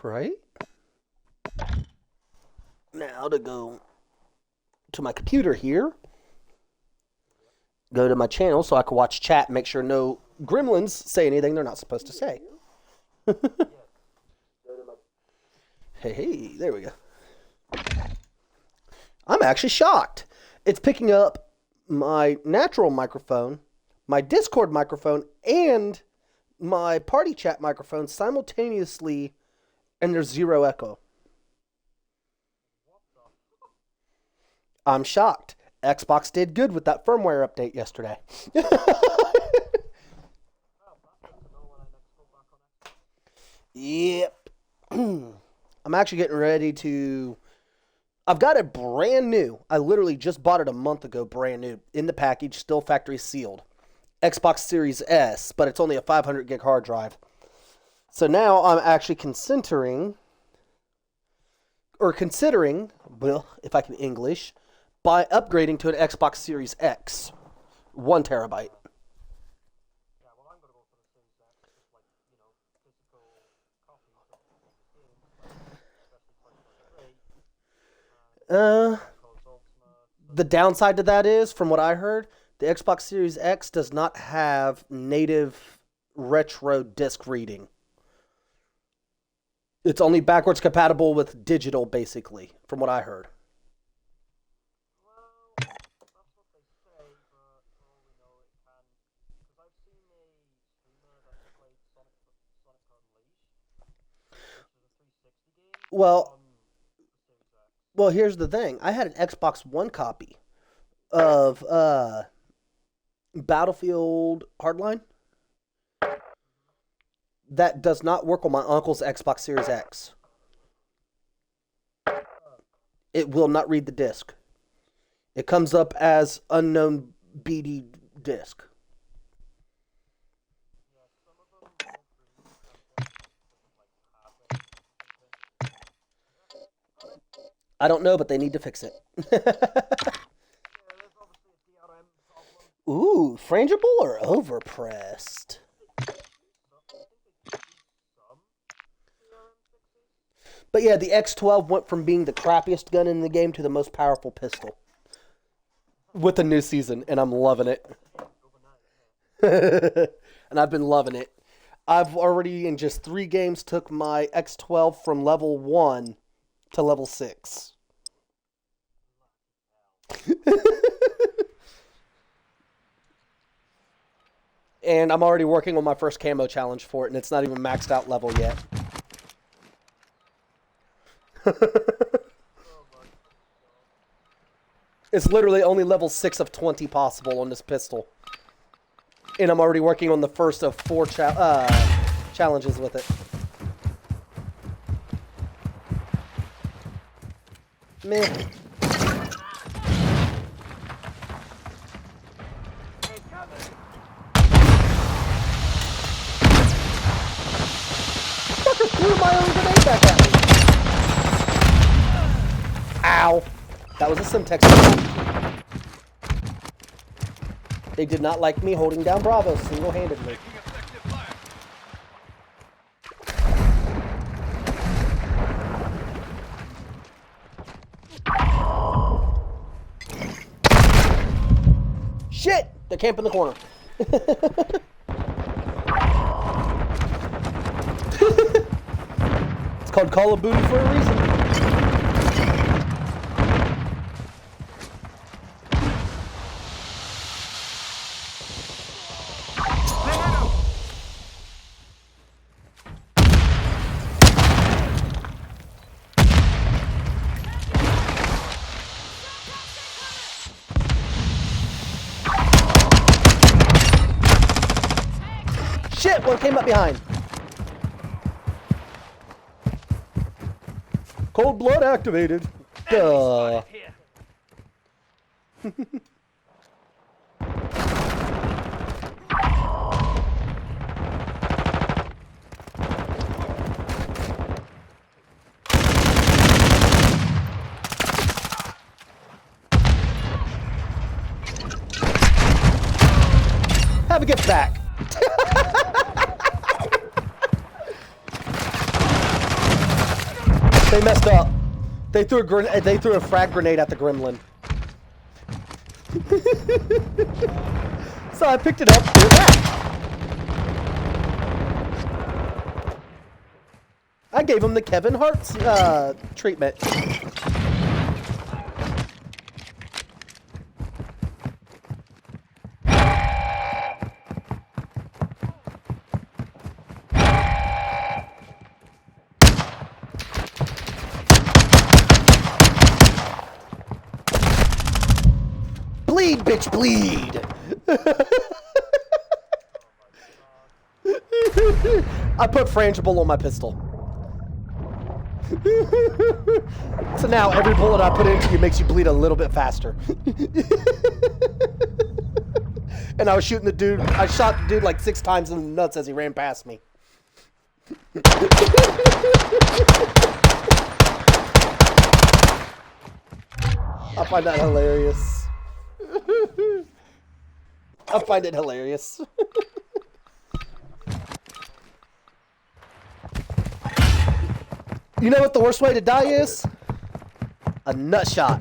right? Now to go to my computer here, go to my channel so I can watch chat and make sure no gremlins say anything they're not supposed to say. Hey, there we go. I'm actually shocked. It's picking up my natural microphone, my Discord microphone, and my party chat microphone simultaneously, and there's zero echo. I'm shocked. Xbox did good with that firmware update yesterday. Yep. I'm actually getting ready to... I've got it brand new. I literally just bought it a month ago, brand new, in the package, still factory sealed. Xbox Series S, but it's only a 500 gig hard drive. So now I'm actually considering, well, if I can English, by upgrading to an Xbox Series X, 1 terabyte. The downside to that is, from what I heard, the Xbox Series X does not have native retro disc reading. It's only backwards compatible with digital, basically, from what I heard. Well, here's the thing. I had an Xbox One copy of Battlefield Hardline that does not work on my uncle's Xbox Series X. It will not read the disc. It comes up as unknown BD disc. I don't know, but they need to fix it. Ooh, frangible or overpressed? But yeah, the X12 went from being the crappiest gun in the game to the most powerful pistol. With the new season, and I'm loving it. And I've been loving it. I've already, in just 3 games, took my X12 from level 1 to level 6. And I'm already working on my first camo challenge for it, and it's not even maxed out level yet. It's literally only level 6 of 20 possible on this pistol. And I'm already working on the first of 4 challenges with it. Meh. Fucker threw my own grenade back at me. Ow. That was a Simtex. They did not like me holding down Bravo single-handedly. Shit! They're camping in the corner. It's called Call of Duty for a reason. Shit! One came up behind. Cold blood activated. Duh. Have a gift back. They messed up. They threw a frag grenade at the Gremlin. So I picked it up, threw it back. I gave him the Kevin Hart's treatment. Bleed, bitch, bleed! I put frangible on my pistol. So now every bullet I put into you makes you bleed a little bit faster. And I was shooting the dude. I shot the dude like 6 times in the nuts as he ran past me. I find that hilarious. I find it hilarious. You know what the worst way to die is? A nut shot.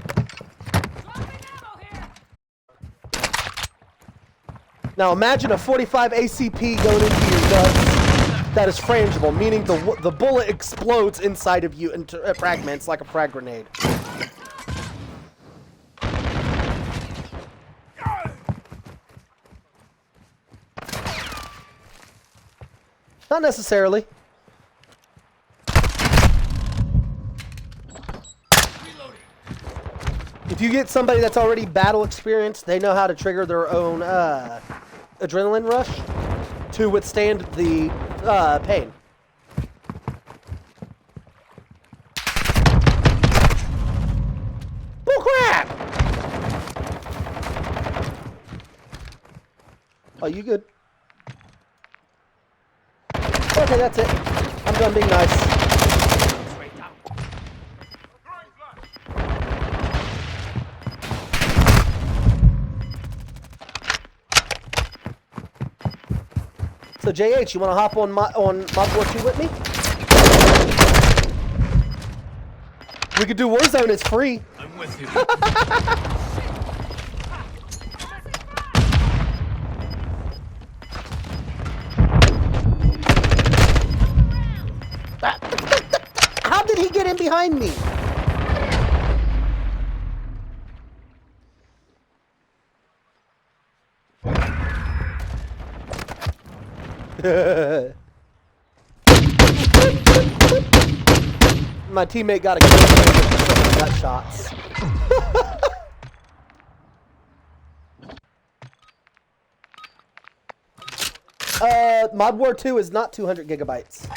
Now imagine a 45 ACP going into your nuts that is frangible, meaning the bullet explodes inside of you into fragments like a frag grenade. Not necessarily. If you get somebody that's already battle experienced, they know how to trigger their own adrenaline rush to withstand the pain. Bullcrap! Oh, you good? Okay, that's it. I'm done being nice. So JH, you want to hop on MW2 with me? We could do Warzone. It's free. I'm with you. How did he get in behind me? My teammate got a kill with nut shots. Mod War 2 is not 200 gigabytes.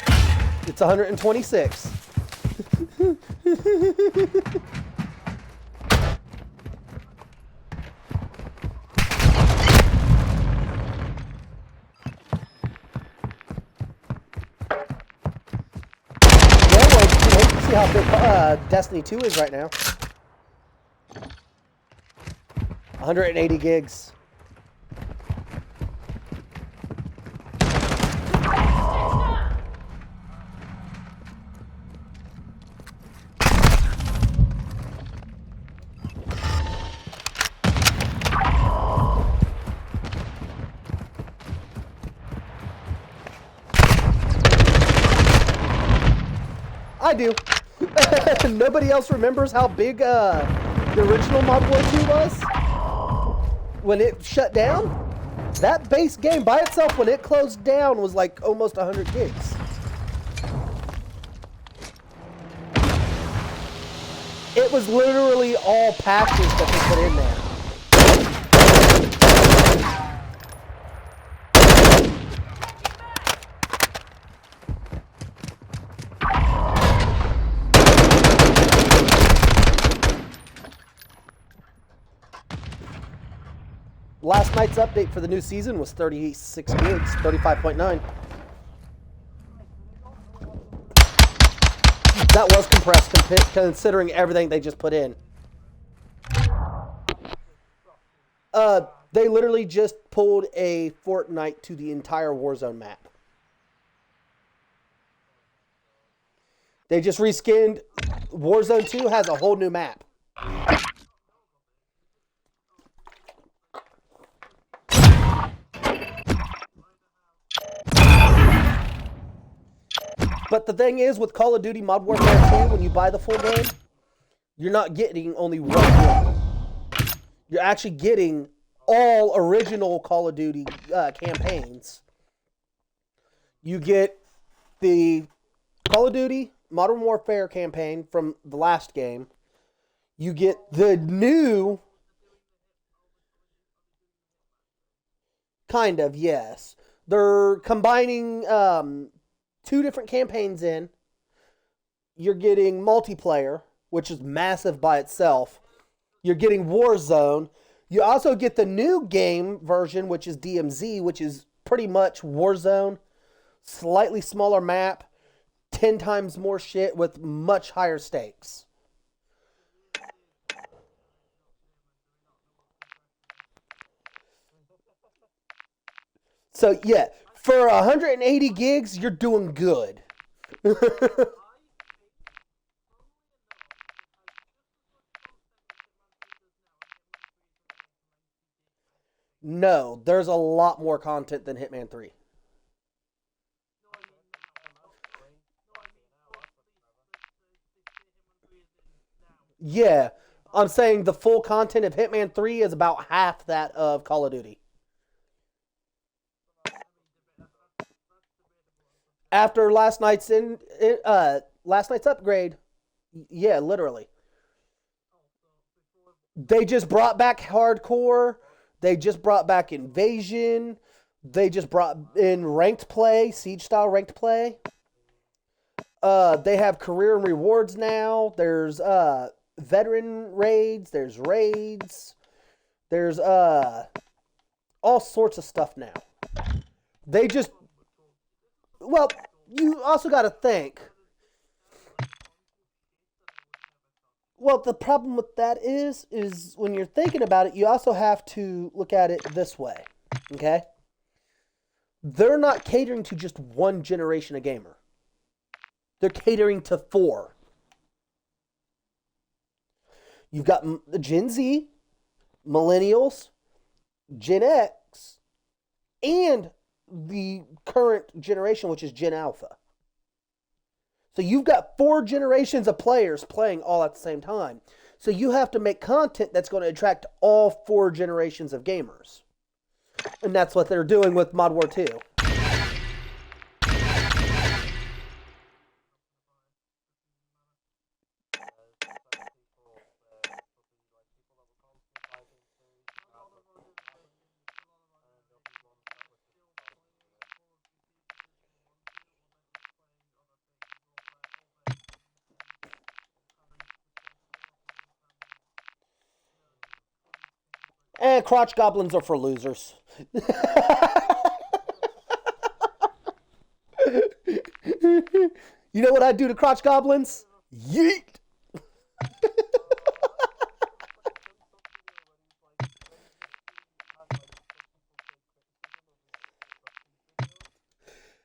It's 126. See how big Destiny 2 is right now. 180 gigs. I do. Nobody else remembers how big the original Mod War 2 was? When it shut down? That base game by itself, when it closed down, was like almost 100 gigs. It was literally all patches that they put in there. Last night's update for the new season was 36 gigs, 35.9. That was compressed considering everything they just put in. They literally just pulled a Fortnite to the entire Warzone map. They just reskinned Warzone 2 has a whole new map. But the thing is, with Call of Duty Modern Warfare 2, when you buy the full game, you're not getting only one game. You're actually getting all original Call of Duty campaigns. You get the Call of Duty Modern Warfare campaign from the last game. You get the new... Kind of, yes. They're combining two different campaigns in. You're getting multiplayer, which is massive by itself. You're getting Warzone. You also get the new game version, which is DMZ, which is pretty much Warzone. Slightly smaller map, 10 times more shit with much higher stakes. So, yeah, for 180 gigs, you're doing good. No, there's a lot more content than Hitman 3. Yeah, I'm saying the full content of Hitman 3 is about half that of Call of Duty. After last night's upgrade, yeah, literally. They just brought back hardcore. They just brought back invasion. They just brought in ranked play, siege style ranked play. They have career and rewards now. There's veteran raids. There's raids. There's all sorts of stuff now. They just well, you also got to think. Well, the problem with that is when you're thinking about it, you also have to look at it this way. Okay? They're not catering to just one generation of gamer. They're catering to four. You've got Gen Z, Millennials, Gen X, and the current generation, which is Gen Alpha. So you've got four generations of players playing all at the same time. So you have to make content that's going to attract all four generations of gamers. And that's what they're doing with Mod War 2. And crotch goblins are for losers. You know what I do to crotch goblins? Yeet!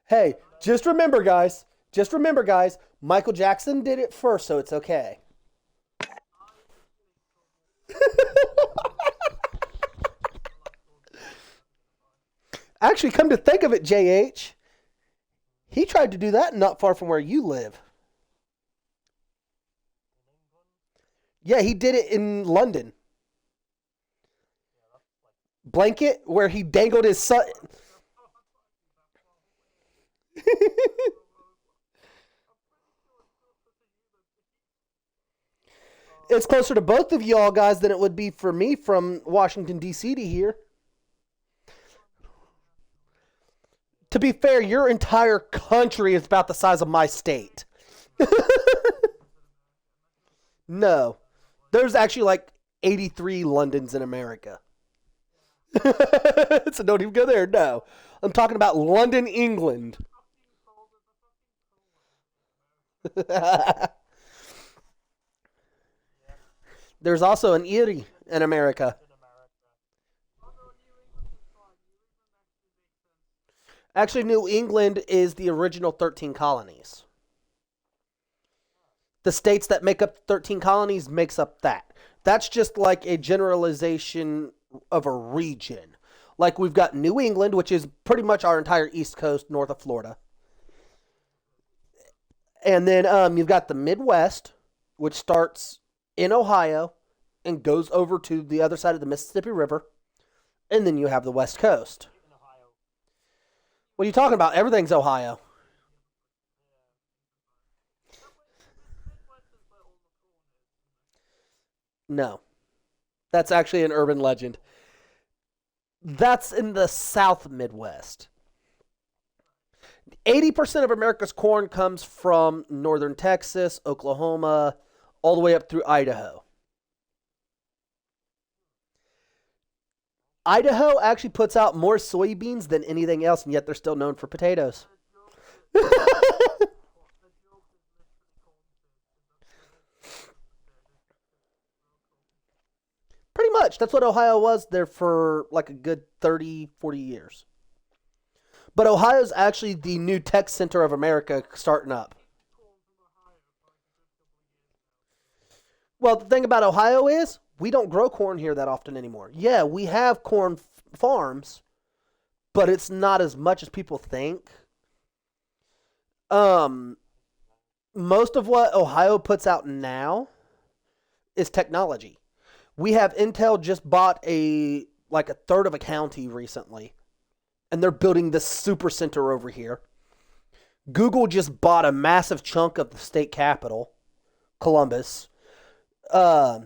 Hey, just remember, guys. Just remember, guys. Michael Jackson did it first, so it's okay. Actually, come to think of it, JH, he tried to do that not far from where you live. Yeah, he did it in London. Blanket, where he dangled his son. It's closer to both of y'all guys than it would be for me from Washington, D.C. to here. To be fair, your entire country is about the size of my state. No. There's actually like 83 Londons in America. So don't even go there. No. I'm talking about London, England. There's also an Erie in America. Actually, New England is the original 13 colonies. The states that make up 13 colonies makes up that. That's just like a generalization of a region. Like we've got New England, which is pretty much our entire East Coast north of Florida. And then you've got the Midwest, which starts in Ohio and goes over to the other side of the Mississippi River. And then you have the West Coast. What are you talking about? Everything's Ohio. No, that's actually an urban legend. That's in the South Midwest. 80% of America's corn comes from northern Texas, Oklahoma, all the way up through Idaho. Idaho actually puts out more soybeans than anything else, and yet they're still known for potatoes. Pretty much. That's what Ohio was there for like a good 30, 40 years. But Ohio's actually the new tech center of America starting up. Well, the thing about Ohio is we don't grow corn here that often anymore. Yeah, we have corn farms, but it's not as much as people think. Um, Most of what Ohio puts out now is technology. We have Intel just bought a third of a county recently, and they're building this super center over here. Google just bought a massive chunk of the state capital, Columbus, uh,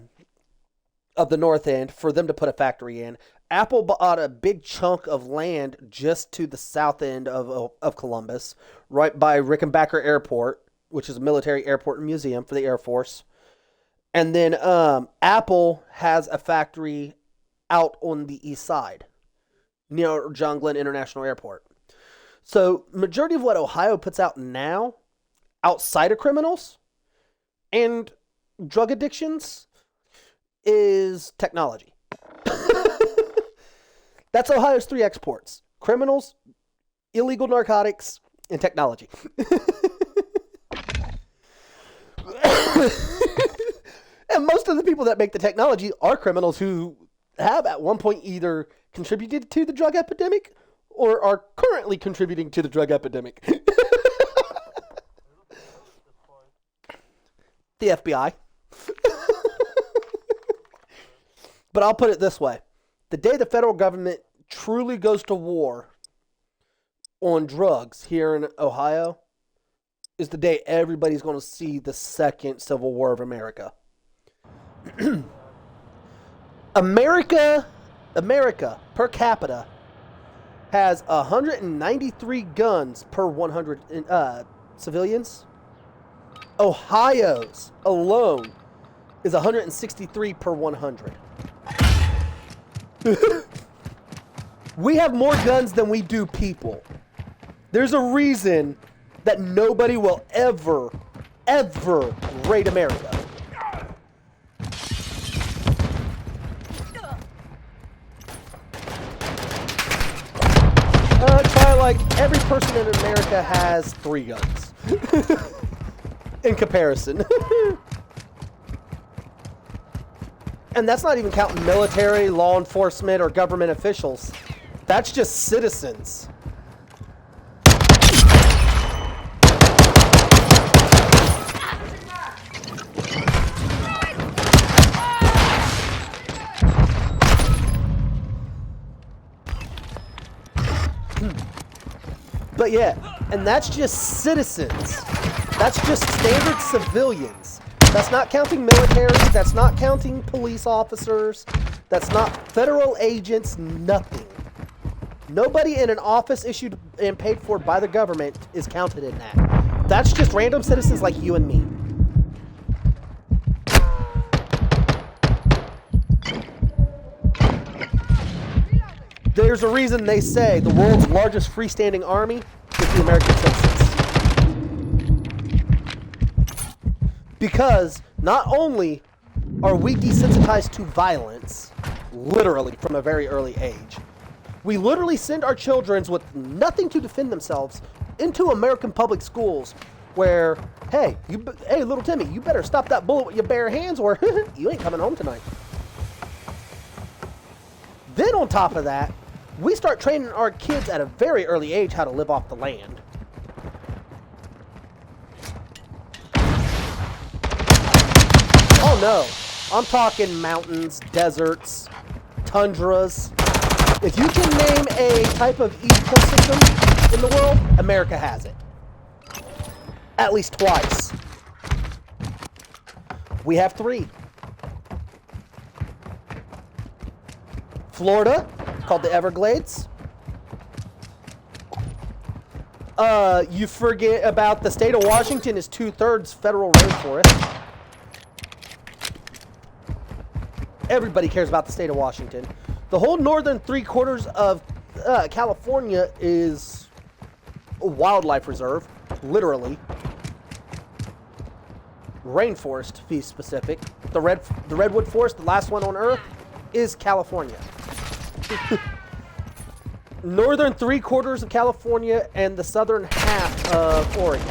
of the north end for them to put a factory in. Apple bought a big chunk of land just to the south end of Columbus, right by Rickenbacker Airport, which is a military airport and museum for the Air Force. And then Apple has a factory out on the east side, near John Glenn International Airport. So, majority of what Ohio puts out now, outside of criminals and drug addictions, is technology. That's Ohio's three exports: criminals, illegal narcotics, and technology. And most of the people that make the technology are criminals who have at one point either contributed to the drug epidemic or are currently contributing to the drug epidemic. The FBI. But I'll put it this way. The day the federal government truly goes to war on drugs here in Ohio is the day everybody's going to see the second Civil War of America. America per capita has 193 guns per 100 civilians. Ohio's alone is 163 per 100. We have more guns than we do people. There's a reason that nobody will ever raid America. Try like every person in America has 3 guns. In comparison. And that's not even counting military, law enforcement, or government officials. That's just citizens. But yeah, and that's just citizens. That's just standard civilians. That's not counting military. That's not counting police officers. That's not federal agents. Nothing. Nobody in an office issued and paid for by the government is counted in that. That's just random citizens like you and me. There's a reason they say the world's largest freestanding army is the American citizens. Because not only are we desensitized to violence, literally from a very early age, we literally send our children with nothing to defend themselves into American public schools where, hey, hey, little Timmy, you better stop that bullet with your bare hands or you ain't coming home tonight. Then on top of that, we start training our kids at a very early age how to live off the land. Oh no, I'm talking mountains, deserts, tundras. If you can name a type of ecosystem in the world, America has it. At least twice. We have 3. Florida, called the Everglades. You forget about the state of Washington is 2/3 federal rainforest. Everybody cares about the state of Washington. The whole northern 3/4 of California is a wildlife reserve, literally. Rainforest, to be specific. The redwood forest, the last one on Earth, is California. Northern 3/4 of California and the southern half of Oregon.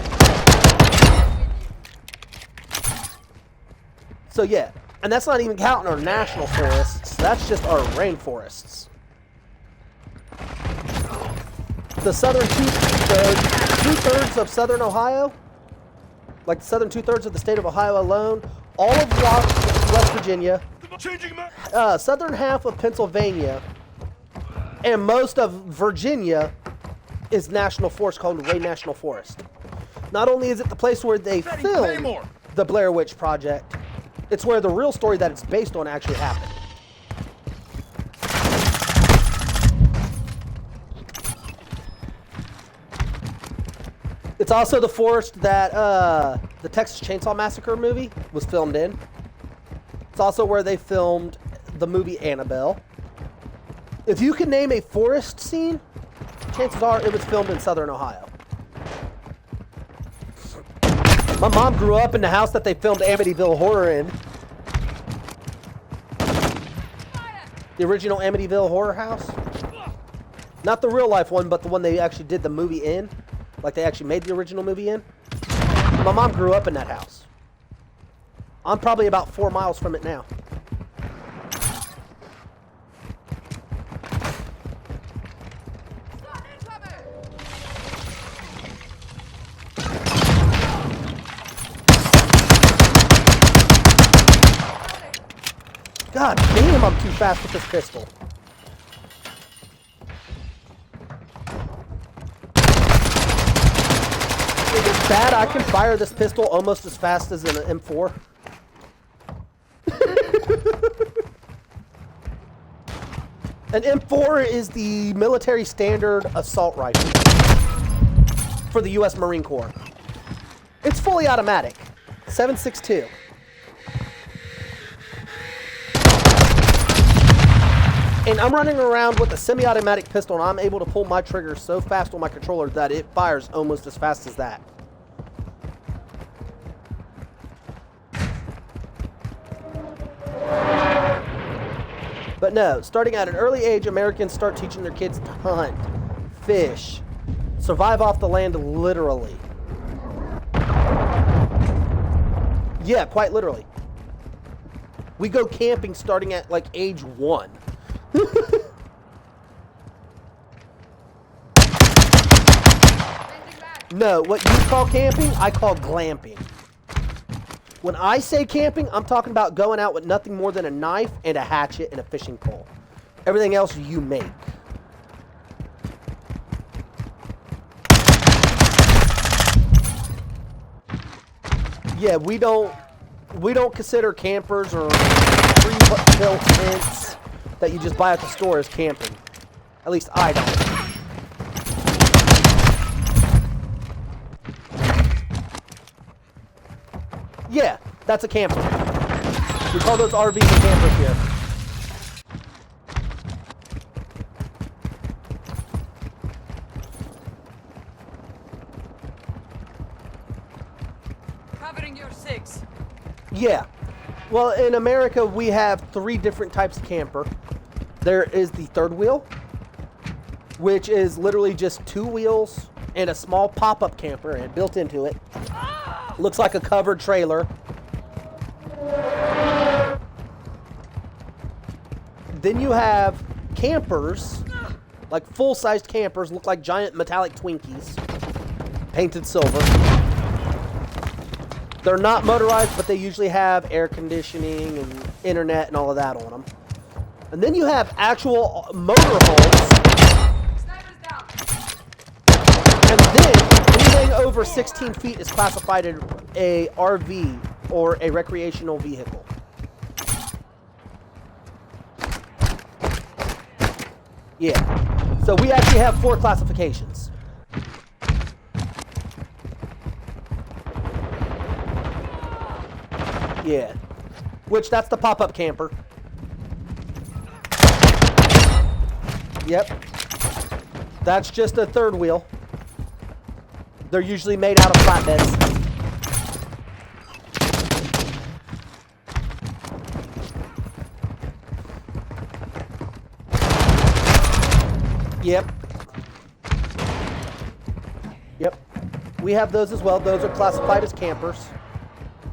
So yeah, and that's not even counting our national forests. That's just our rainforests. The southern two-thirds of southern Ohio, like the southern 2/3 of the state of Ohio alone, all of West Virginia, southern half of Pennsylvania, and most of Virginia is national forest called Wayne National Forest. Not only is it the place where they filmed the Blair Witch Project, it's where the real story that it's based on actually happened. It's also the forest that the Texas Chainsaw Massacre movie was filmed in. It's also where they filmed the movie Annabelle. If you can name a forest scene, chances are it was filmed in southern Ohio. My mom grew up in the house that they filmed Amityville Horror in. The original Amityville Horror house. Not the real life one, but the one they actually did the movie in. Like they actually made the original movie in. My mom grew up in that house. I'm probably about 4 miles from it now. God damn, I'm too fast with this pistol. Is it bad I can fire this pistol almost as fast as an M4? An M4 is the military standard assault rifle for the U.S. Marine Corps. It's fully automatic. 7.62. And I'm running around with a semi-automatic pistol, and I'm able to pull my trigger so fast on my controller that it fires almost as fast as that. But no, starting at an early age, Americans start teaching their kids to hunt, fish, survive off the land literally. Yeah, quite literally. We go camping starting at like age 1. No, what you call camping, I call glamping. When I say camping, I'm talking about going out with nothing more than a knife and a hatchet and a fishing pole. Everything else you make. Yeah, we don't consider campers or pre-built tents that you just buy at the store as camping. At least I don't. Yeah, that's a camper. We call those RVs a camper here. Covering your 6. Yeah. Well, in America, we have 3 different types of camper. There is the third wheel, which is literally just 2 wheels and a small pop-up camper and built into it. Looks like a covered trailer. Then you have campers, like full-sized campers, look like giant metallic Twinkies, painted silver. They're not motorized, but they usually have air conditioning and internet and all of that on them. And then you have actual motorhomes. And then anything over 16 feet is classified as a RV or a recreational vehicle. Yeah. So we actually have 4 classifications. Yeah. Which, that's the pop-up camper. Yep. That's just a third wheel. They're usually made out of flatbeds. Yep. Yep. We have those as well. Those are classified as campers.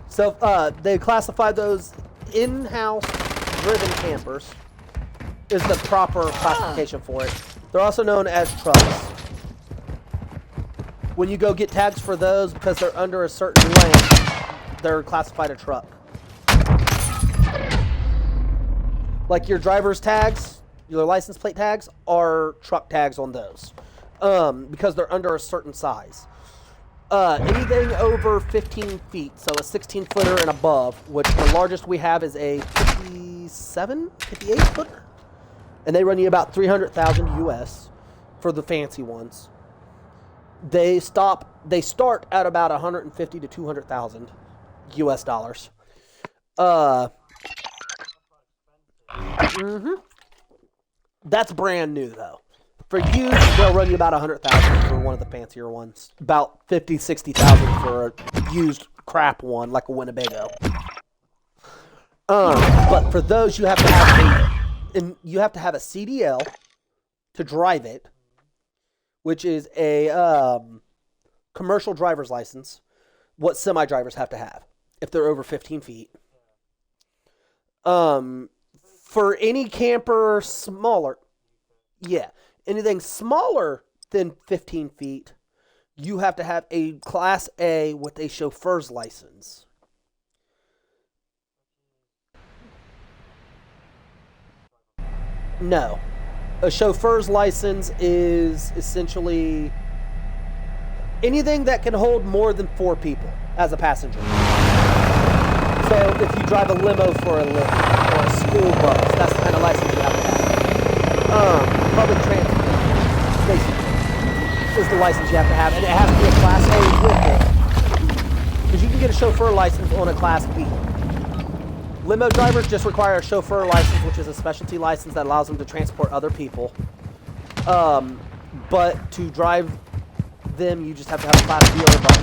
So they classify those in-house driven campers is the proper classification for it. They're also known as trucks. When you go get tags for those, because they're under a certain length, they're classified a truck. Like your driver's tags, your license plate tags, are truck tags on those. Because they're under a certain size. Anything over 15 feet, so a 16-footer and above, which the largest we have is a 58-footer. And they run you about $300,000 US for the fancy ones. They start at about 150 to 200,000 US dollars. That's brand new though. For used, they'll run you about 100,000 for one of the fancier ones. About 50, 60,000 for a used crap one, like a Winnebago. But for those, you have to have a CDL to drive it, which is a commercial driver's license. What semi-drivers have to have if they're over 15 feet. For any camper smaller, yeah. Anything smaller than 15 feet, you have to have a Class A with a chauffeur's license. No. A chauffeur's license is essentially anything that can hold more than 4 people as a passenger. So if you drive a limo for a living, or a school bus, that's the kind of license you have to have. Public transit, basically, is the license you have to have, and it has to be a Class A with it. Because you can get a chauffeur license on a Class B. Limo drivers just require a chauffeur license, which is a specialty license that allows them to transport other people. But to drive them, you just have to have a Class B or above.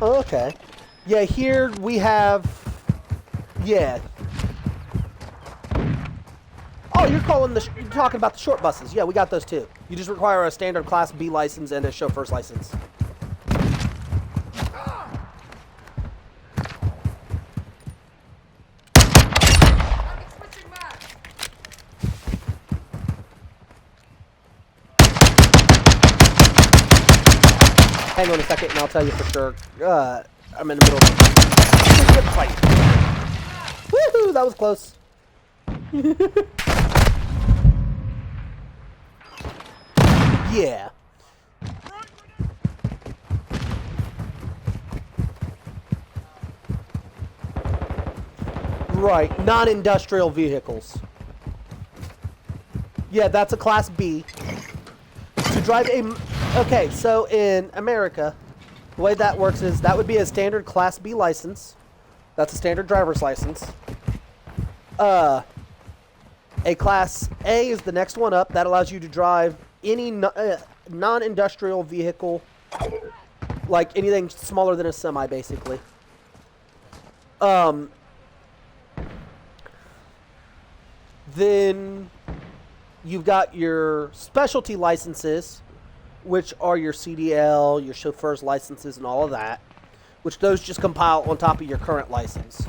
Okay. Yeah, here we have... Yeah. Oh, you're talking about the short buses. Yeah, we got those too. You just require a standard Class B license and a chauffeur's license. Hang on a second and I'll tell you for sure. I'm in the middle of a good fight. Woohoo! That was close. Yeah. Right, non-industrial vehicles. Yeah, that's a Class B. To drive a... Okay, so in America, the way that works is that would be a standard Class B license. That's a standard driver's license. A Class A is the next one up. That allows you to drive any non-industrial vehicle, like anything smaller than a semi, basically. Then you've got your specialty licenses, which are your CDL, your chauffeur's licenses, and all of that, which those just compile on top of your current license.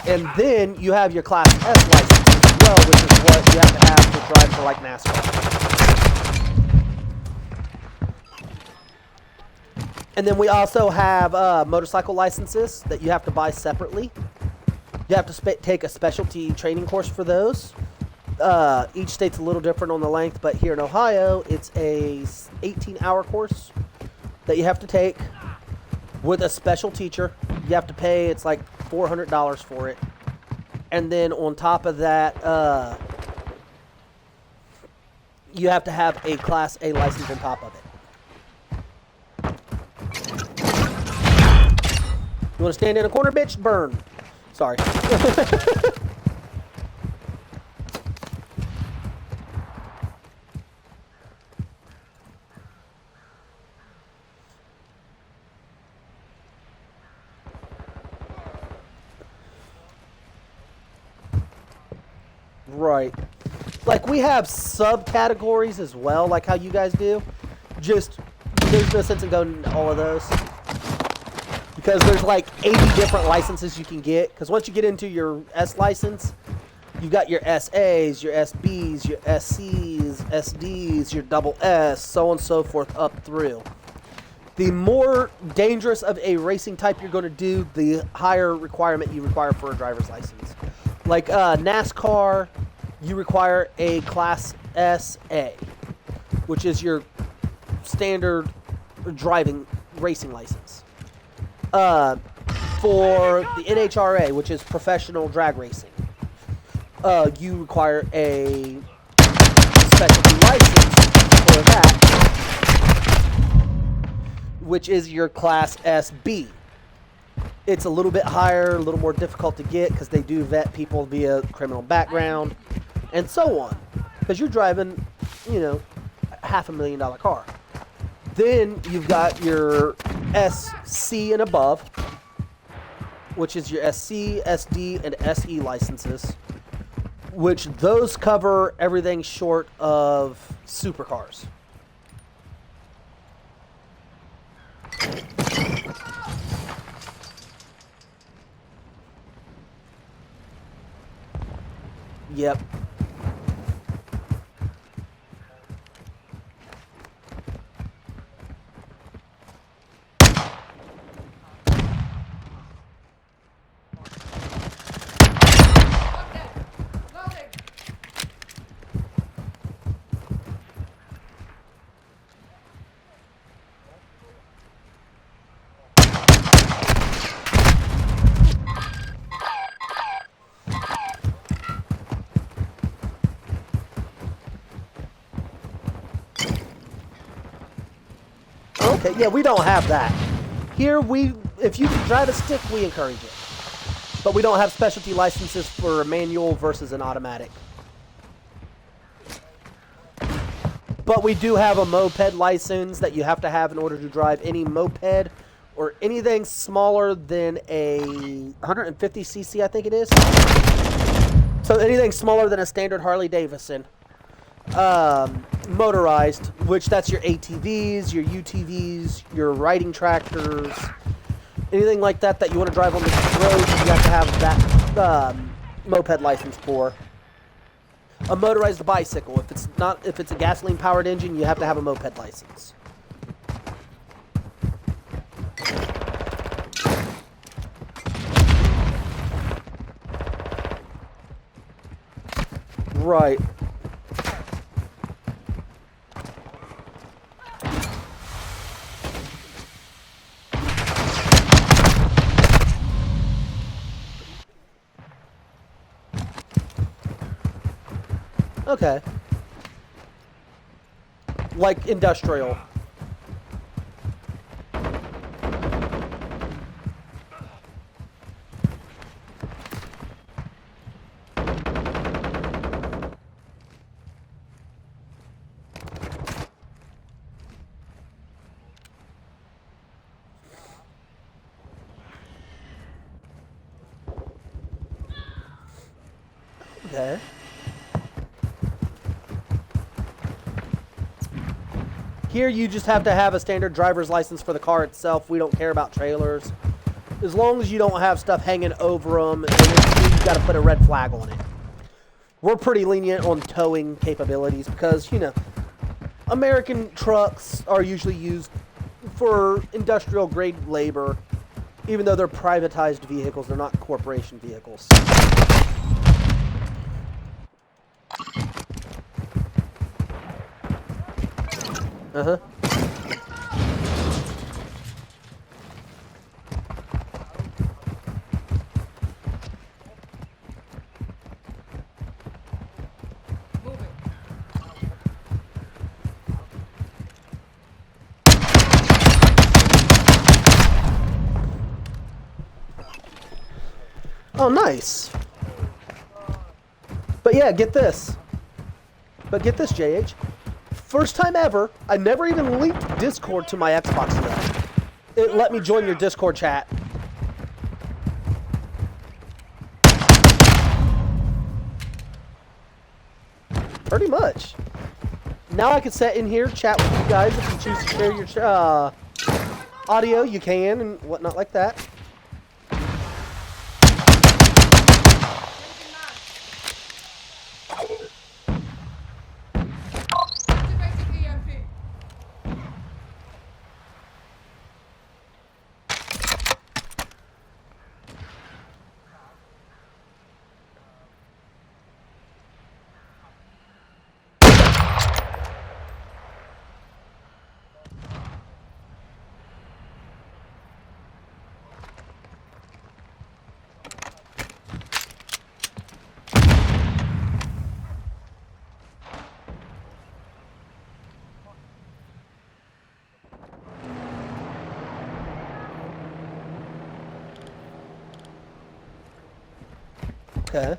And then you have your Class S license as well, which is what you have to drive for like NASCAR. And then we also have motorcycle licenses that you have to buy separately. You have to take a specialty training course for those. Each state's a little different on the length, but here in Ohio, it's a 18-hour course that you have to take with a special teacher. You have to pay, it's like $400 for it. And then on top of that, you have to have a Class A license on top of it. You want to stand in a corner, bitch? Burn. Sorry. Right. Like, we have subcategories as well, like how you guys do. Just, there's no sense in going into all of those. Because there's like 80 different licenses you can get. Because once you get into your S license, you've got your SAs, your SBs, your SCs, SDs, your double S, so on and so forth up through. The more dangerous of a racing type you're going to do, the higher requirement you require for a driver's license. Like NASCAR, you require a Class SA, which is your standard driving racing license. For the NHRA, which is professional drag racing, you require a specialty license for that, which is your Class SB. It's a little bit higher, a little more difficult to get because they do vet people via criminal background and so on. Because you're driving, $500,000 car. Then you've got your SC and above, which is your SC, SD, and SE licenses, which those cover everything short of supercars. Yep. Okay, yeah, we don't have that. Here, if you can drive a stick, we encourage it. But we don't have specialty licenses for a manual versus an automatic. But we do have a moped license that you have to have in order to drive any moped or anything smaller than a 150cc, I think it is. So anything smaller than a standard Harley Davidson. Motorized, which that's your ATVs, your UTVs, your riding tractors, anything like that you want to drive on the road, you have to have that moped license for. A motorized bicycle, if it's a gasoline powered engine, you have to have a moped license. Right. Okay. Like industrial. Okay. Here you just have to have a standard driver's license for the car itself. We don't care about trailers. As long as you don't have stuff hanging over them, and you've got to put a red flag on it. We're pretty lenient on towing capabilities because, you know, American trucks are usually used for industrial grade labor, even though they're privatized vehicles. They're not corporation vehicles. Uh-huh. Oh, nice. But yeah, get this. But get this, JH. First time ever, I never even linked Discord to my Xbox yet. It let me join your Discord chat. Pretty much. Now I can sit in here, chat with you guys. If you choose to share your audio, you can, and whatnot like that. Okay.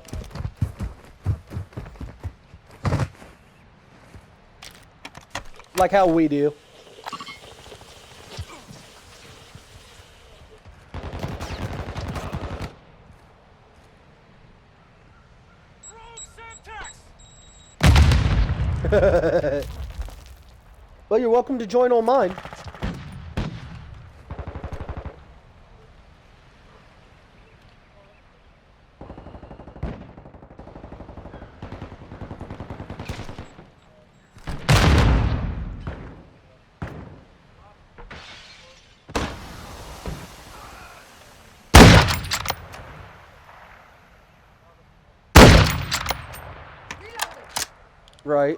Like how we do. Well, you're welcome to join on mine. Right.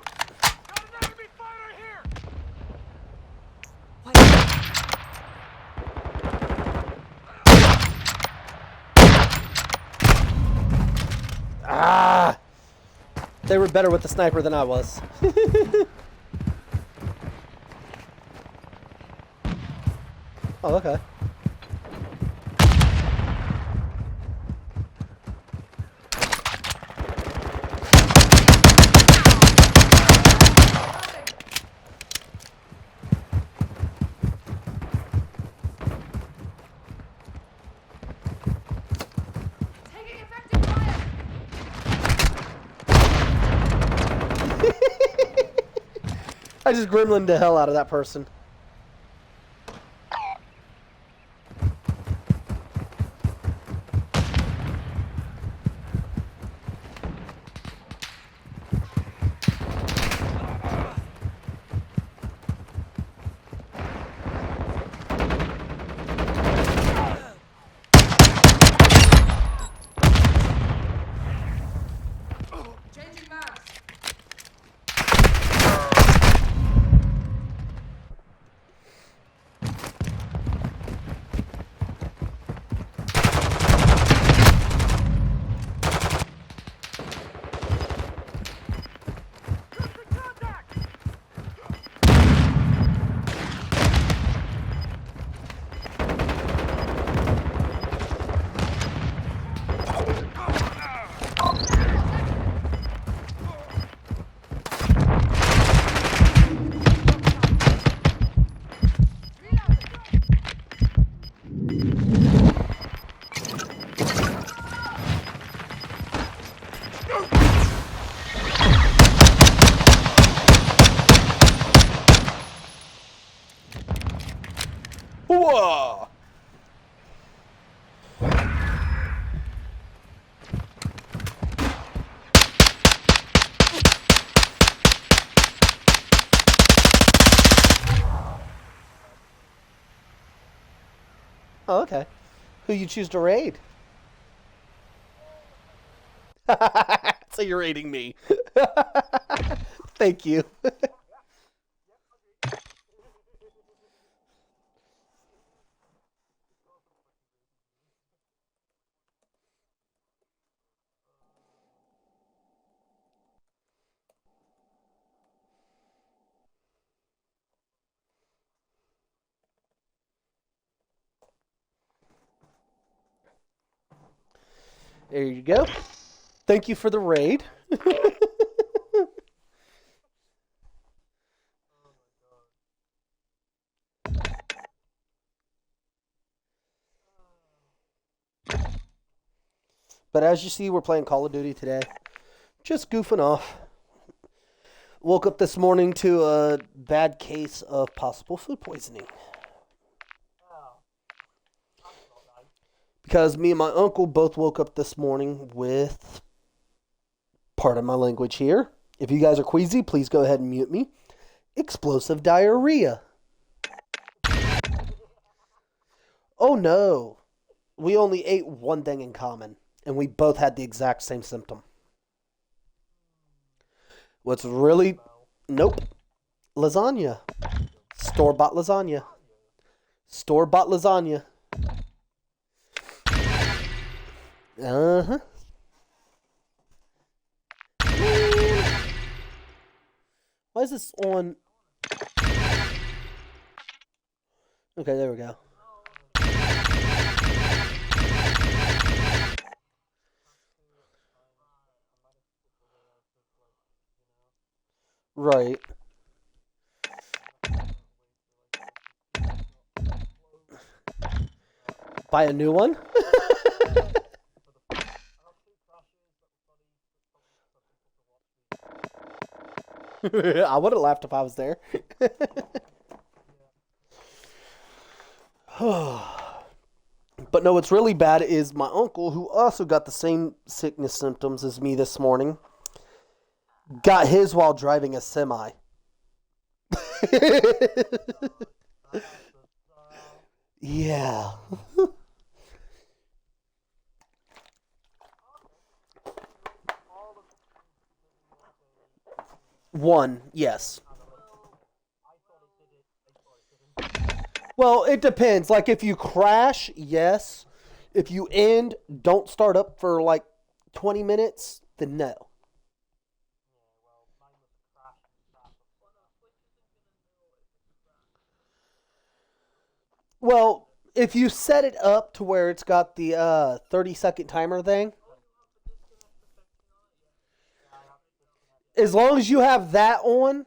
Ah! They were better with the sniper than I was. Oh, okay. I just gremlined the hell out of that person. Oh, okay. Who you choose to raid? So you're raiding me. Thank you. There you go. Thank you for the raid. But as you see, we're playing Call of Duty today. Just goofing off. Woke up this morning to a bad case of possible food poisoning. Because me and my uncle both woke up this morning with, pardon my language here, if you guys are queasy, please go ahead and mute me, explosive diarrhea. Oh no, we only ate one thing in common, and we both had the exact same symptom. What's really... Nope. Lasagna. Store-bought lasagna. Store-bought lasagna. Uh-huh. Why is this on... Okay, there we go. Right. Buy a new one? I would have laughed if I was there. But no, what's really bad is my uncle, who also got the same sickness symptoms as me this morning, got his while driving a semi. Yeah. One, yes. Well, it depends. Like, if you crash, yes. If you end, don't start up for like 20 minutes, then no. Well, if you set it up to where it's got the 30-second timer thing, as long as you have that on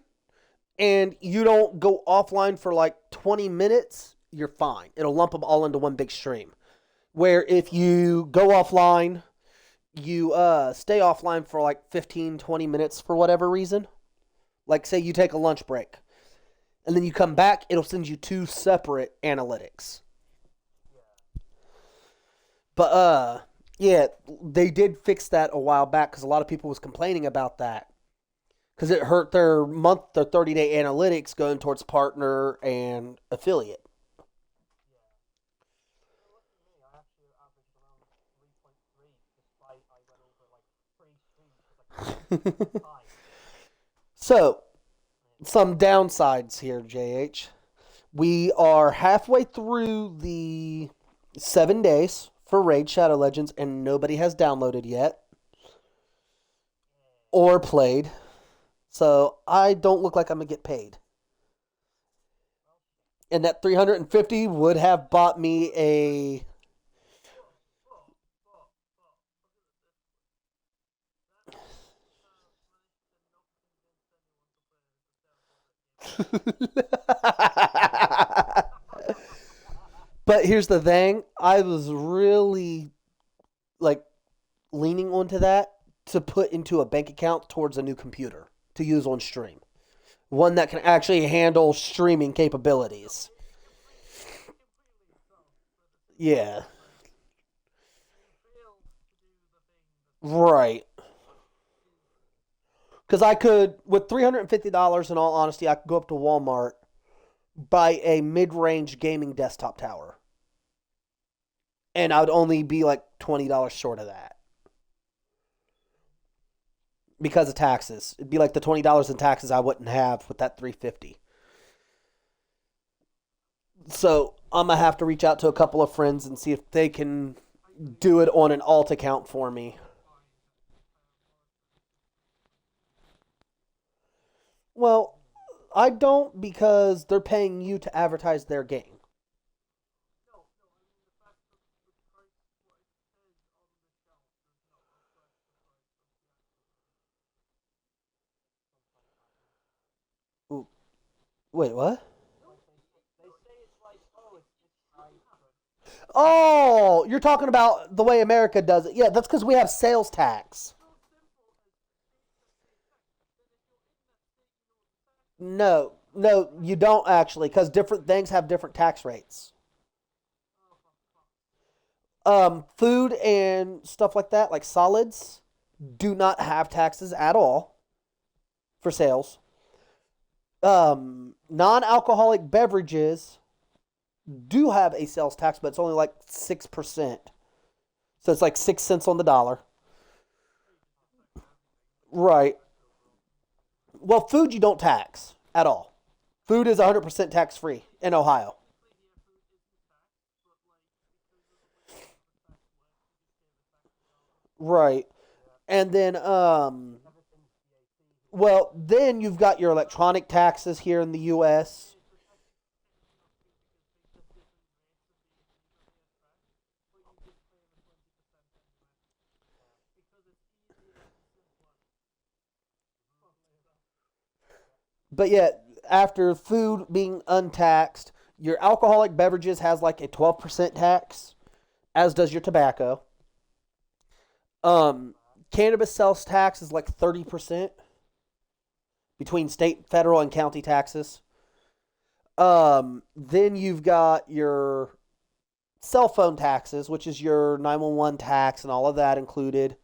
and you don't go offline for like 20 minutes, you're fine. It'll lump them all into one big stream. Where if you go offline, you stay offline for like 15, 20 minutes for whatever reason. Like, say you take a lunch break and then you come back, it'll send you two separate analytics. But yeah, they did fix that a while back because a lot of people was complaining about that because it hurt their 30-day analytics going towards partner and affiliate. So, some downsides here, JH. We are halfway through the 7 days for Raid Shadow Legends, and nobody has downloaded yet or played. So I don't look like I'm going to get paid. And that 350 would have bought me a... But here's the thing. I was really like leaning onto that to put into a bank account towards a new computer to use on stream. One that can actually handle streaming capabilities. Yeah. Right. Because I could, with $350, in all honesty, I could go up to Walmart, buy a mid range gaming desktop tower. And I would only be like $20 short of that because of taxes. It'd be like the $20 in taxes I wouldn't have with that 350. So I'm gonna have to reach out to a couple of friends and see if they can do it on an alt account for me. Well, I don't because they're paying you to advertise their game. Ooh, wait, what? Oh, you're talking about the way America does it. Yeah, that's because we have sales tax. No, no, you don't actually, because different things have different tax rates. Food and stuff like that, like solids, do not have taxes at all for sales. Non-alcoholic beverages do have a sales tax, but it's only like 6%. So it's like 6 cents on the dollar. Right. Well, food you don't tax at all. Food is 100% tax free in Ohio. Right. And then well, then you've got your electronic taxes here in the US. But yet after food being untaxed, your alcoholic beverages has like a 12% tax, as does your tobacco. Um Cannabis sales tax is like 30% between state, federal, and county taxes. Then you've got your cell phone taxes, which is your 911 tax and all of that included.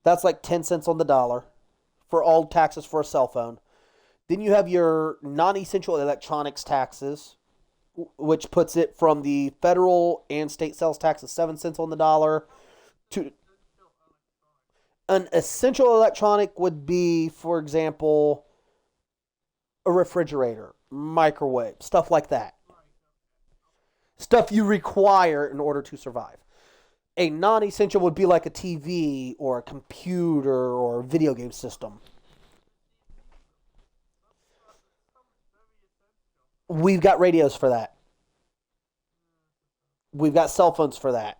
That's like 10 cents on the dollar for all taxes for a cell phone. Then you have your non essential electronics taxes, which puts it from the federal and state sales tax of 7 cents on the dollar to an essential electronic would be, for example, a refrigerator, microwave, stuff like that. Stuff you require in order to survive. A non essential would be like a TV or a computer or a video game system. We've got radios for that. We've got cell phones for that.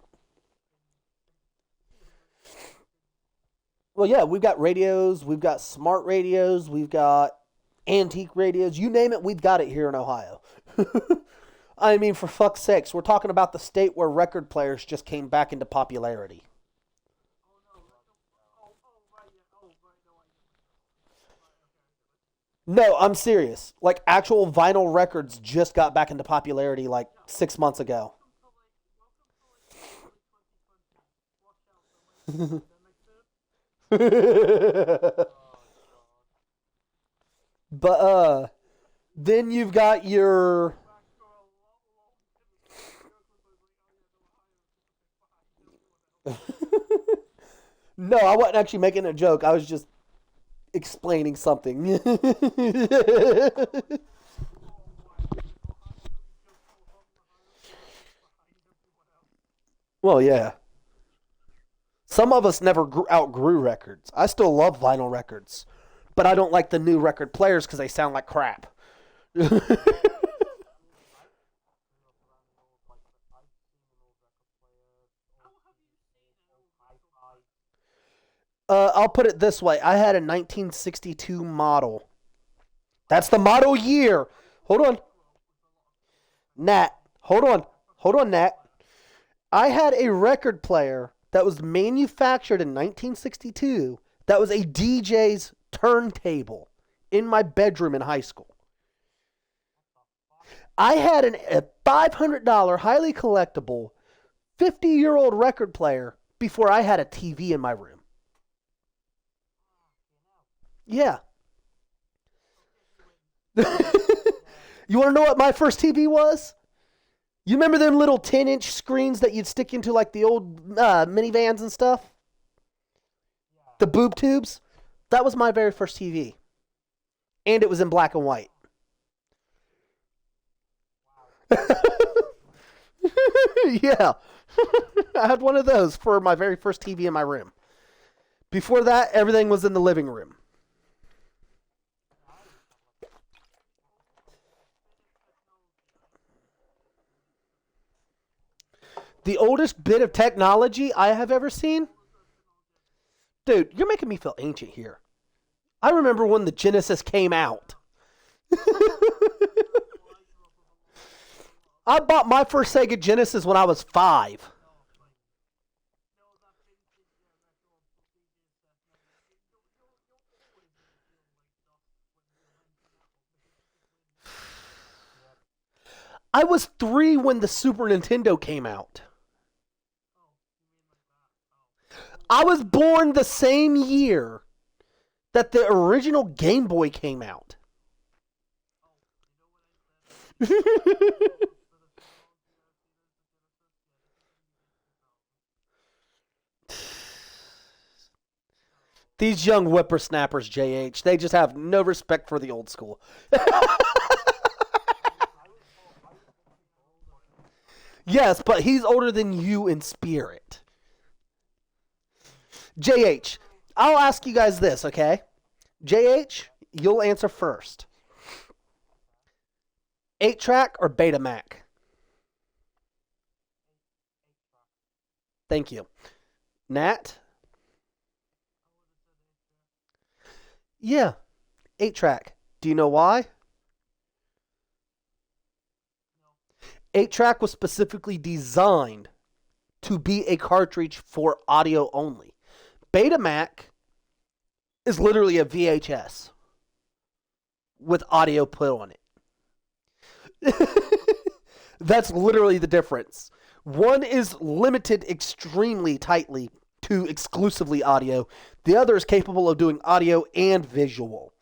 Well, yeah, we've got radios, we've got smart radios, we've got antique radios. You name it, we've got it here in Ohio. I mean, for fuck's sakes, we're talking about the state where record players just came back into popularity. No, I'm serious. Like, actual vinyl records just got back into popularity like 6 months ago. But then you've got your no, I wasn't actually making a joke. I was just explaining something. Well, yeah. Some of us never outgrew records. I still love vinyl records, but I don't like the new record players because they sound like crap. I'll put it this way: I had a 1962 model. That's the model year. Hold on, Nat. Hold on, Nat. I had a record player that was manufactured in 1962. That was a DJ's turntable in my bedroom in high school. I had a $500 highly collectible 50-year-old record player before I had a TV in my room. Yeah. You want to know what my first TV was? You remember them little 10-inch screens that you'd stick into like the old minivans and stuff? The boob tubes? That was my very first TV. And it was in black and white. Yeah. I had one of those for my very first TV in my room. Before that, everything was in the living room. The oldest bit of technology I have ever seen? Dude, you're making me feel ancient here. I remember when the Genesis came out. I bought my first Sega Genesis when I was 5. I was 3 when the Super Nintendo came out. I was born the same year that the original Game Boy came out. These young whippersnappers, JH, they just have no respect for the old school. Yes, but he's older than you in spirit. JH, I'll ask you guys this, okay? JH, you'll answer first. 8-track or Betamac? Thank you. Nat? Yeah, 8-track. Do you know why? 8-track was specifically designed to be a cartridge for audio only. Betamac is literally a VHS with audio put on it. That's literally the difference. One is limited extremely tightly to exclusively audio. The other is capable of doing audio and visual.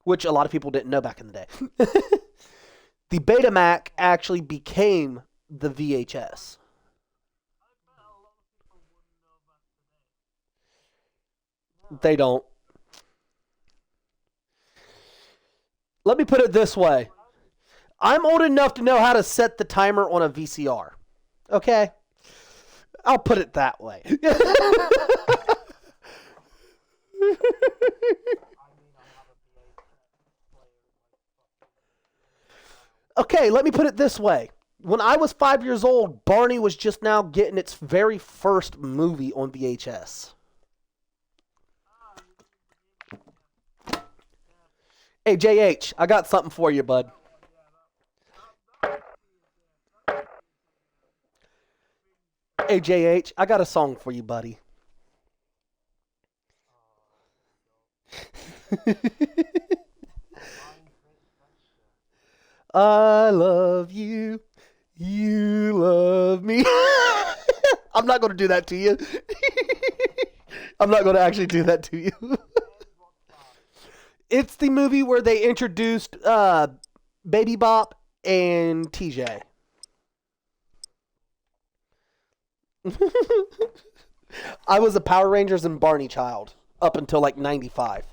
Which a lot of people didn't know back in the day. The Betamac actually became the VHS. They don't. Let me put it this way. I'm old enough to know how to set the timer on a VCR. Okay? I'll put it that way. Okay, let me put it this way. When I was 5 years old, Barney was just now getting its very first movie on VHS. Hey, JH, I got something for you, bud. Hey, JH, I got a song for you, buddy. I love you. You love me. I'm not going to do that to you. I'm not going to actually do that to you. It's the movie where they introduced Baby Bop and TJ. I was a Power Rangers and Barney child up until like 95.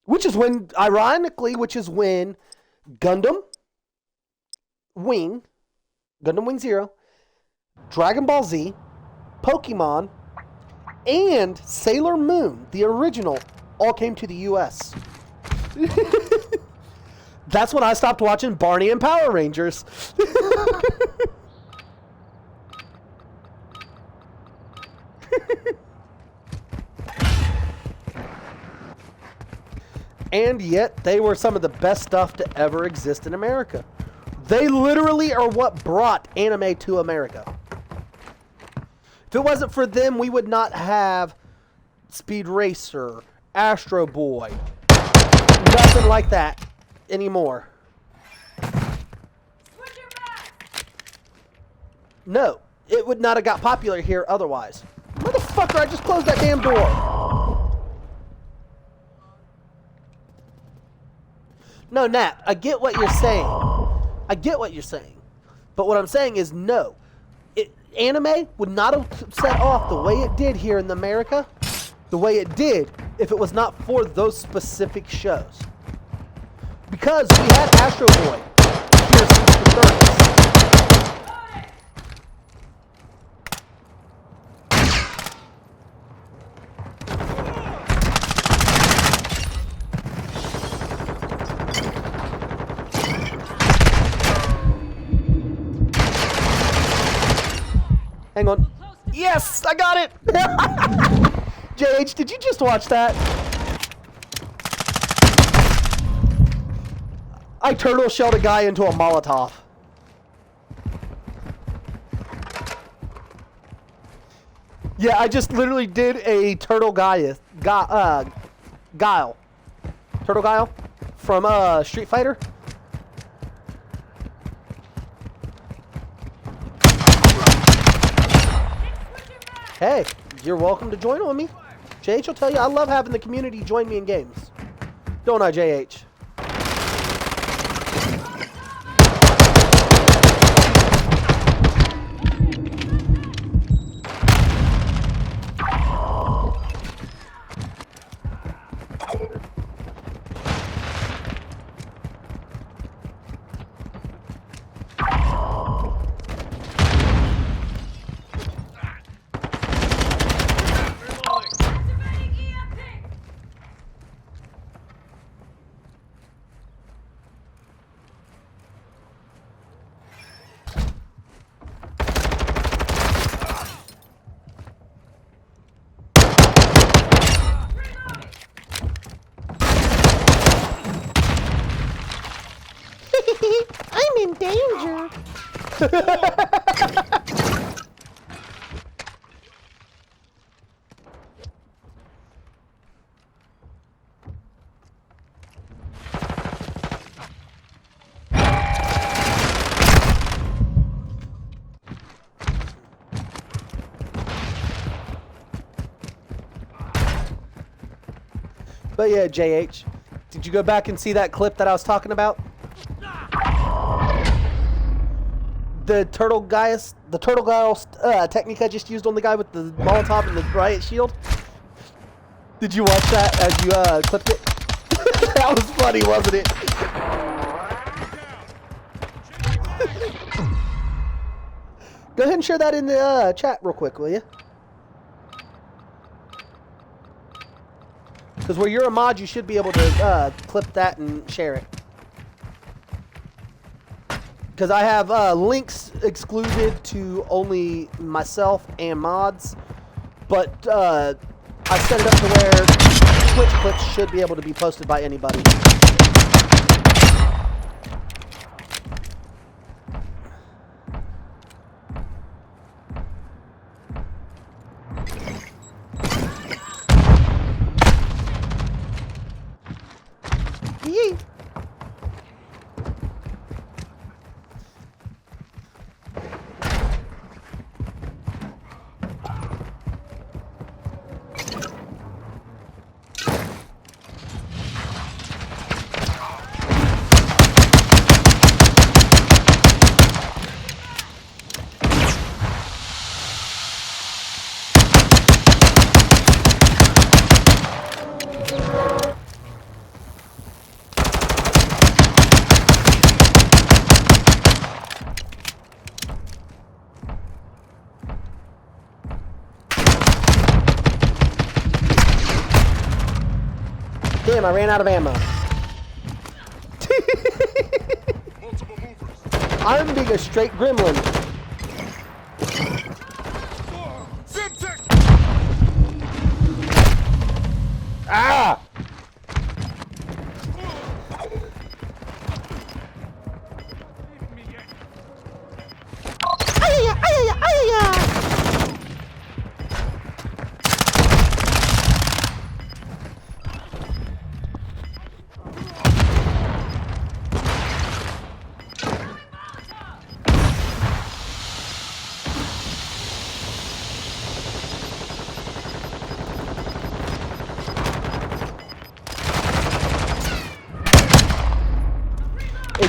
Which is when, ironically, Gundam Wing Zero, Dragon Ball Z, Pokemon, and Sailor Moon, the original, all came to the U.S. That's when I stopped watching Barney and Power Rangers. And yet, they were some of the best stuff to ever exist in America. They literally are what brought anime to America. If it wasn't for them, we would not have Speed Racer, Astro Boy, nothing like that anymore. No, it would not have got popular here otherwise. Motherfucker, I just closed that damn door. No, Nat, I get what you're saying. I get what you're saying. But what I'm saying is no. Anime would not have set off the way it did here in America, the way it did if it was not for those specific shows. Because we had Astro Boy here since the 30s. Hang on. Yes, I got it! JH, did you just watch that? I turtle shelled a guy into a Molotov. Yeah, I just literally did a turtle guile. Turtle guile from Street Fighter. Hey, you're welcome to join on me. JH will tell you I love having the community join me in games. Don't I, JH? I'm in danger. But yeah, JH, did you go back and see that clip that I was talking about? The turtle guile technique I just used on the guy with the Molotov and the riot shield. Did you watch that as you clipped it? That was funny, wasn't it? Go ahead and share that in the chat real quick, will you? Because where you're a mod, you should be able to clip that and share it. Because I have links excluded to only myself and mods, but I set it up to where Twitch clips should be able to be posted by anybody. Yee. Damn, I ran out of ammo. I'm being a straight gremlin. Ah!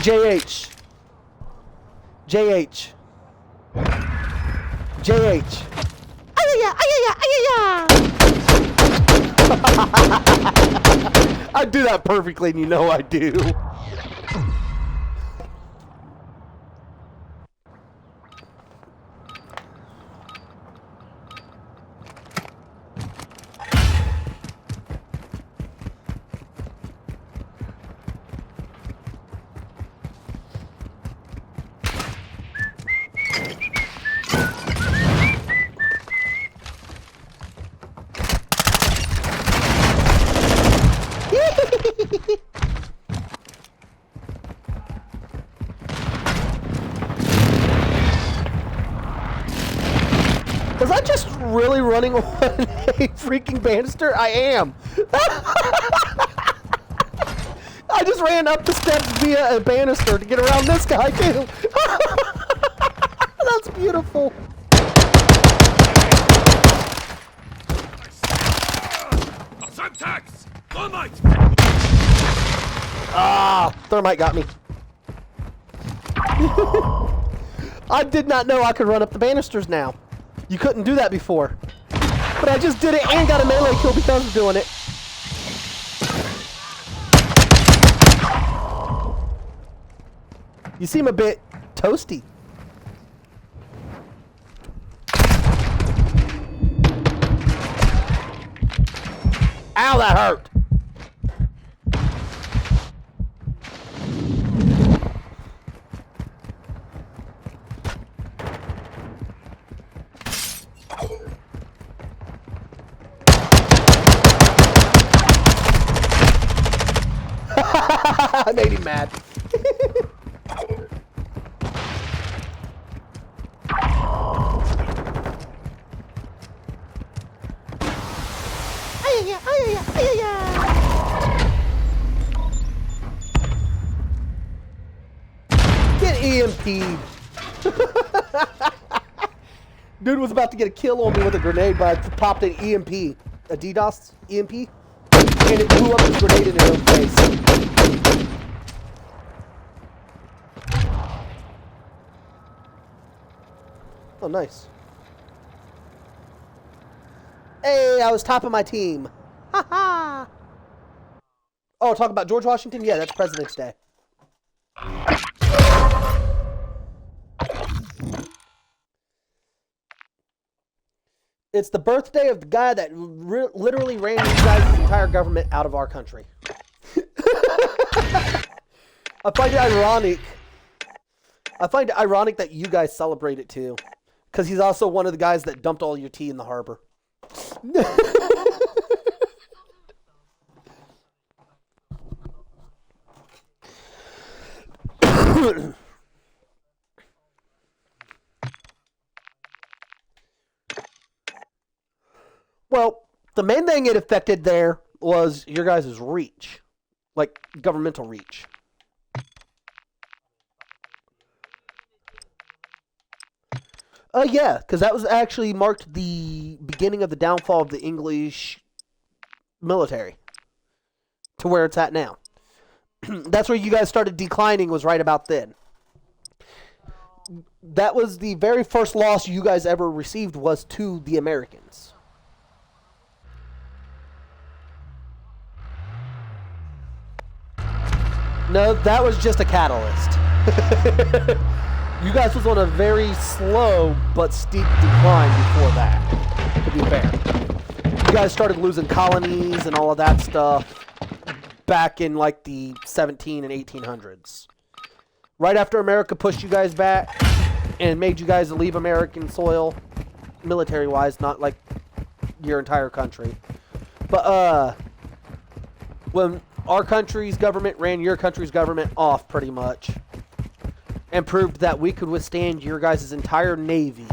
JH. JH. JH. I do that perfectly, and you know I do. Was I just really running on a freaking banister? I am. I just ran up the steps via a banister to get around this guy too. That's beautiful. Ah, thermite got me. I did not know I could run up the banisters now. You couldn't do that before. But I just did it and got a melee kill because of doing it. You seem a bit toasty. Ow, that hurt. I made him mad. Get EMP'd. Dude was about to get a kill on me with a grenade, but I popped an EMP. A DDoS EMP. And it blew up his grenade in his own face. Oh, nice. Hey, I was top of my team. Ha ha. Oh, talk about George Washington? Yeah, that's President's Day. It's the birthday of the guy that literally ran you guys' entire government out of our country. I find it ironic. I find it ironic that you guys celebrate it too. Because he's also one of the guys that dumped all your tea in the harbor. Well, the main thing it affected there was your guys' reach. Like, governmental reach. Yeah, because that was actually marked the beginning of the downfall of the English military to where it's at now. That's where you guys started declining, was right about then. That was the very first loss you guys ever received, was to the Americans. No, that was just a catalyst. You guys was on a very slow but steep decline before that, to be fair. You guys started losing colonies and all of that stuff back in like the 17 and 1800s. Right after America pushed you guys back and made you guys leave American soil, military-wise, not like your entire country. But when our country's government ran your country's government off pretty much and proved that we could withstand your guys' entire navy,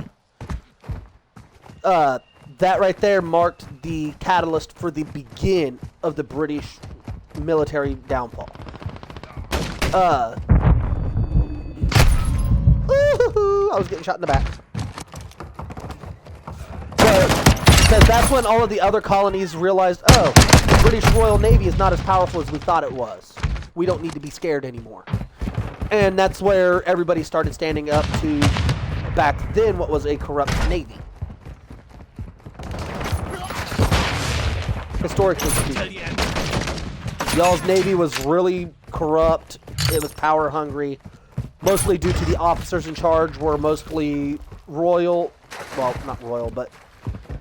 that right there marked the catalyst for the begin of the British military downfall. I was getting shot in the back. Because that's when all of the other colonies realized, oh, the British Royal Navy is not as powerful as we thought it was. We don't need to be scared anymore. And that's where everybody started standing up to, back then, what was a corrupt Navy. Historically speaking. Y'all's Navy was really corrupt. It was power hungry. Mostly due to the officers in charge were mostly royal. Well, not royal, but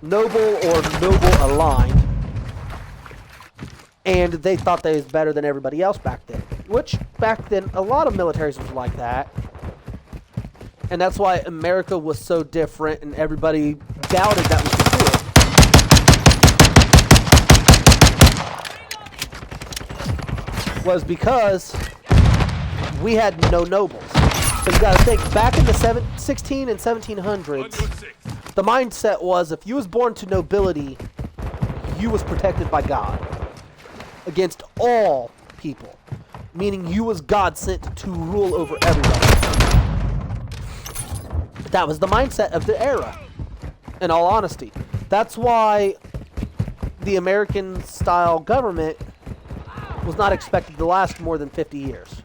noble or noble aligned. And they thought they was better than everybody else back then. Which, back then, a lot of militaries was like that. And that's why America was so different and everybody doubted that we could do it. Was because we had no nobles. So you gotta think, back in the 16 and 1700s, the mindset was if you was born to nobility, you was protected by God against all people, meaning you was God sent to rule over everybody. That was the mindset of the era, in all honesty. That's why the American-style government was not expected to last more than 50 years.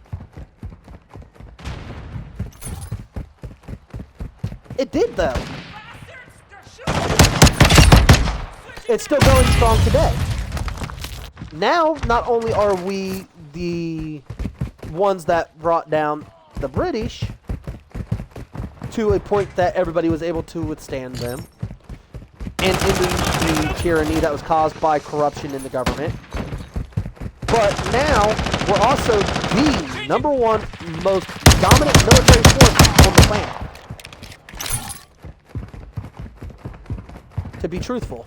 It did, though. It's still going strong today. Now, not only are we the ones that brought down the British to a point that everybody was able to withstand them, and ending the tyranny that was caused by corruption in the government, but now we're also the number one most dominant military force on the planet. To be truthful.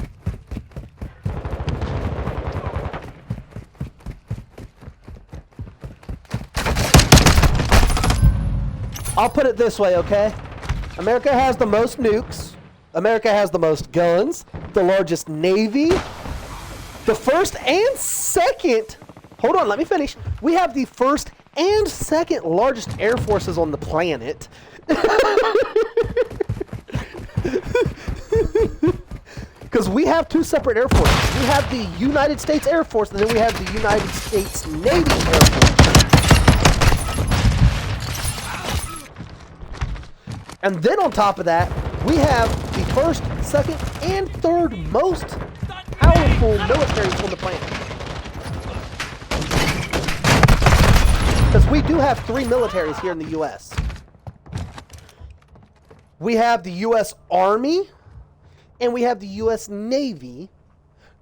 I'll put it this way, okay? America has the most nukes. America has the most guns, the largest navy, the first and second. Hold on, let me finish. We have the first and second largest air forces on the planet. Because we have two separate air forces. We have the United States Air Force, and then we have the United States Navy Air Force. And then on top of that, we have the first, second, and third most powerful militaries on the planet. Because we do have three militaries here in the U.S. We have the U.S. Army, and we have the U.S. Navy.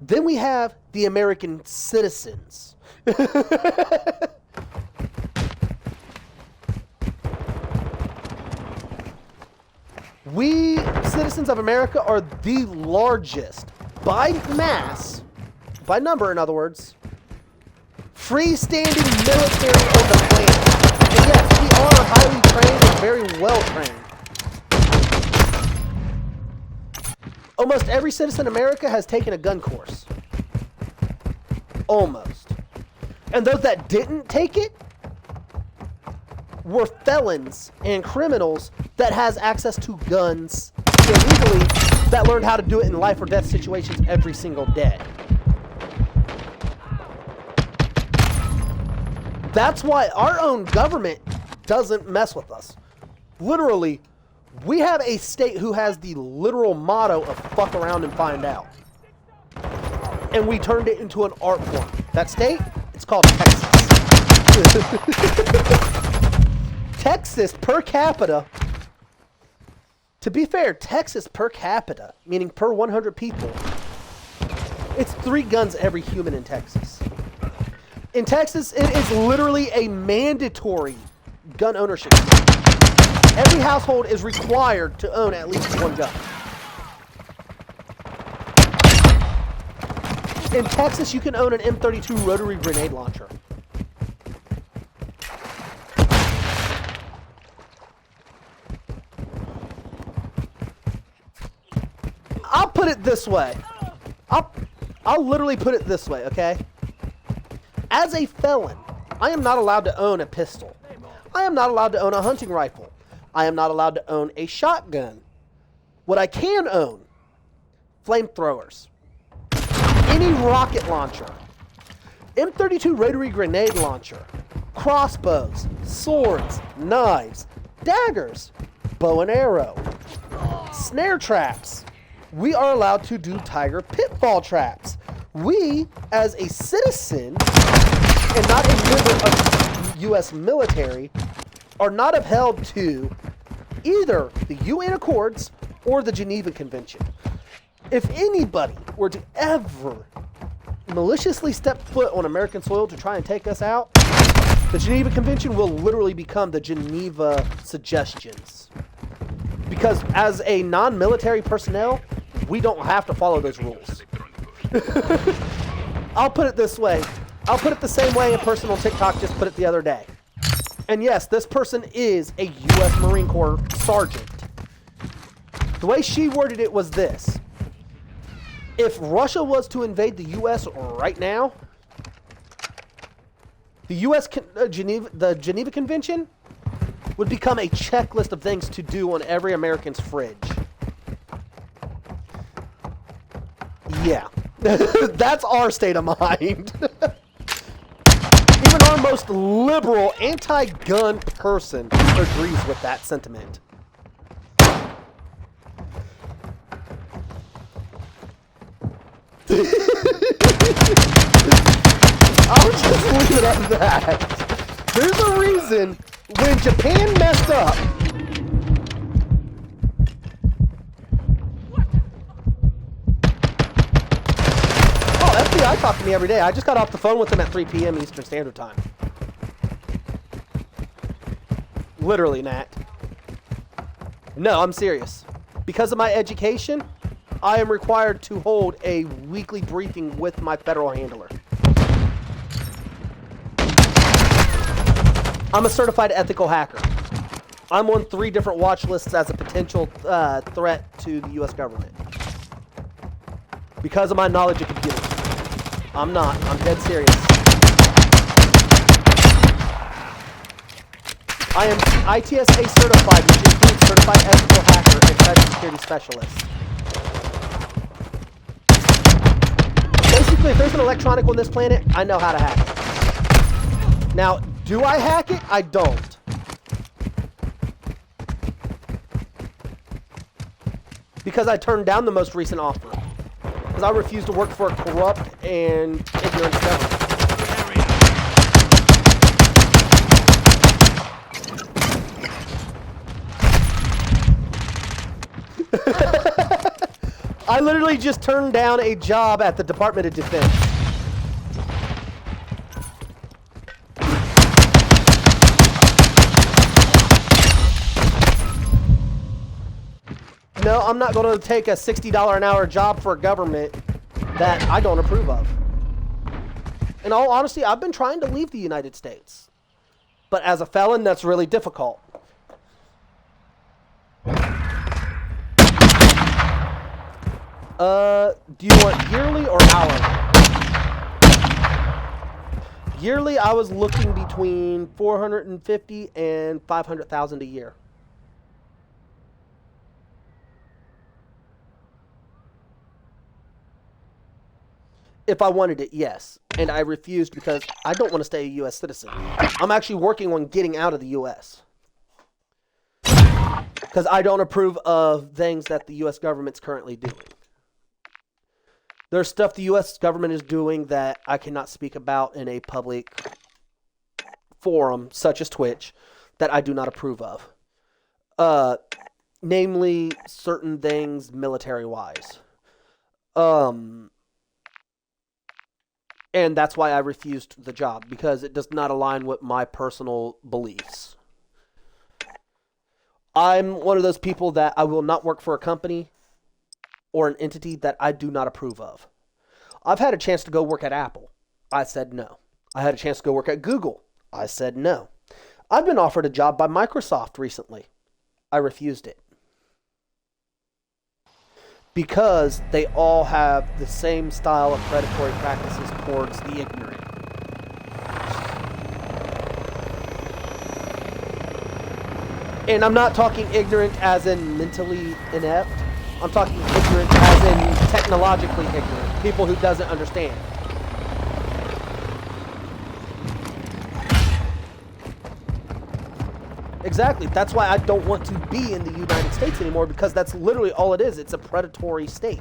Then we have the American citizens. We, citizens of America, are the largest, by mass, by number in other words, freestanding military on the planet. And yes, we are highly trained and very well trained. Almost every citizen in America has taken a gun course. Almost. And those that didn't take it were felons and criminals that has access to guns illegally that learned how to do it in life or death situations every single day. That's why our own government doesn't mess with us. Literally, we have a state who has the literal motto of fuck around and find out. And we turned it into an art form. That state, it's called Texas. Texas per capita, to be fair, Texas per capita, meaning per 100 people, it's 3 guns every human in Texas. In Texas, it is literally a mandatory gun ownership. Every household is required to own at least 1 gun. In Texas, you can own an M32 rotary grenade launcher. I'll put it this way. I'll literally put it this way, okay? As a felon, I am not allowed to own a pistol. I am not allowed to own a hunting rifle. I am not allowed to own a shotgun. What I can own, flamethrowers, any rocket launcher, M32 rotary grenade launcher, crossbows, swords, knives, daggers, bow and arrow, snare traps. We are allowed to do tiger pitfall traps. We, as a citizen and not a member of the U.S. military, are not upheld to either the UN Accords or the Geneva Convention. If anybody were to ever maliciously step foot on American soil to try and take us out, the Geneva Convention will literally become the Geneva Suggestions. Because as a non-military personnel, we don't have to follow those rules. I'll put it this way. I'll put it the same way a person on TikTok just put it the other day. And yes, this person is a U.S. Marine Corps sergeant. The way she worded it was this. If Russia was to invade the U.S. right now, the Geneva Convention would become a checklist of things to do on every American's fridge. Yeah. That's our state of mind. Even our most liberal, anti-gun person agrees with that sentiment. I'll just leave it at that. There's a reason when Japan messed up. Oh, FBI talk to me every day. I just got off the phone with them at 3 p.m. Eastern Standard Time. Literally, Nat. No, I'm serious. Because of my education, I am required to hold a weekly briefing with my federal handler. I'm a certified ethical hacker. I'm on 3 different watch lists as a potential threat to the U.S. government. Because of my knowledge of computers. I'm not. I'm dead serious. I am ITSA certified, which includes certified ethical hacker and cybersecurity specialist. Basically, if there's an electronic on this planet, I know how to hack it. Now, do I hack it? I don't. Because I turned down the most recent offer. Because I refuse to work for a corrupt and ignorant government. I literally just turned down a job at the Department of Defense. No, I'm not going to take a $60 an hour job for a government that I don't approve of. In all honesty, I've been trying to leave the United States. But as a felon, that's really difficult. Do you want yearly or hourly? Yearly, I was looking between $450,000 and $500,000 a year. If I wanted it, yes. And I refused because I don't want to stay a U.S. citizen. I'm actually working on getting out of the U.S. Because I don't approve of things that the U.S. government's currently doing. There's stuff the U.S. government is doing that I cannot speak about in a public forum, such as Twitch, that I do not approve of. Namely, certain things military-wise. And that's why I refused the job, because it does not align with my personal beliefs. I'm one of those people that I will not work for a company or an entity that I do not approve of. I've had a chance to go work at Apple. I said no. I had a chance to go work at Google. I said no. I've been offered a job by Microsoft recently. I refused it. Because they all have the same style of predatory practices towards the ignorant. And I'm not talking ignorant as in mentally inept. I'm talking ignorant as in technologically ignorant. People who doesn't understand. Exactly. That's why I don't want to be in the United States anymore, because that's literally all it is. It's a predatory state.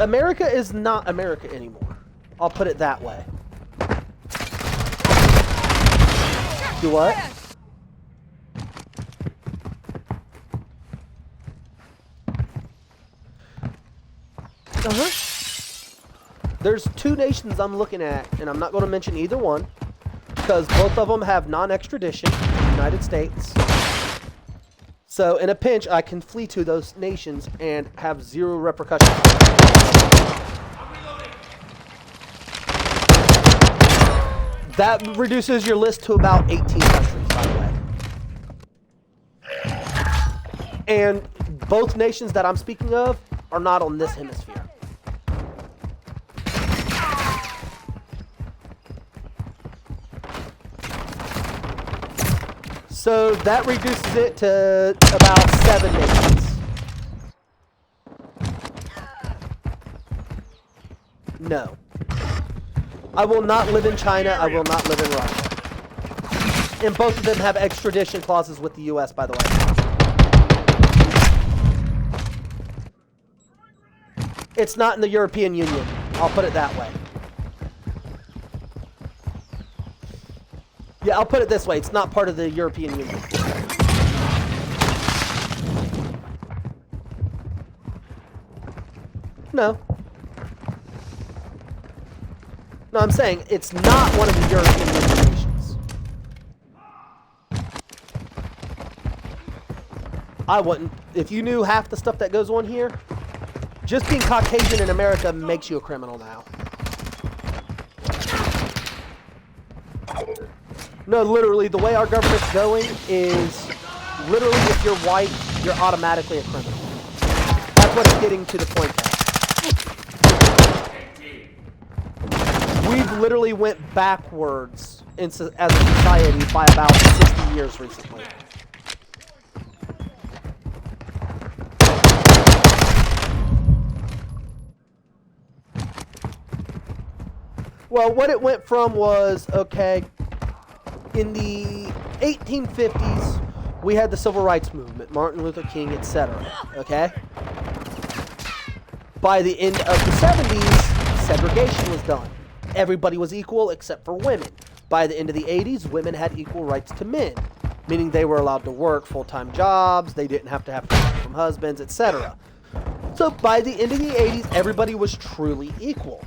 America is not America anymore. I'll put it that way. Do what? There's two nations I'm looking at, and I'm not going to mention either one, because both of them have non-extradition in the United States. So in a pinch, I can flee to those nations and have zero repercussions. That reduces your list to about 18 countries, by the way. And both nations that I'm speaking of are not on this hemisphere. So that reduces it to about 7 nations. No. I will not live in China. I will not live in Russia. And both of them have extradition clauses with the U.S., by the way. It's not in the European Union. I'll put it that way. Yeah, I'll put it this way. It's not part of the European Union. No. No, I'm saying it's not one of the European Union nations. I wouldn't. If you knew half the stuff that goes on here, just being Caucasian in America makes you a criminal now. No, literally, the way our government's going is literally if you're white, you're automatically a criminal. That's what it's getting to the point of. We've literally went backwards as a society by about 60 years recently. Well, what it went from was, okay, in the 1850s, we had the Civil Rights Movement, Martin Luther King, etc. Okay? By the end of the 70s, segregation was done. Everybody was equal except for women. By the end of the 80s, women had equal rights to men, meaning they were allowed to work full-time jobs, they didn't have to help from husbands, etc. So by the end of the 80s, everybody was truly equal,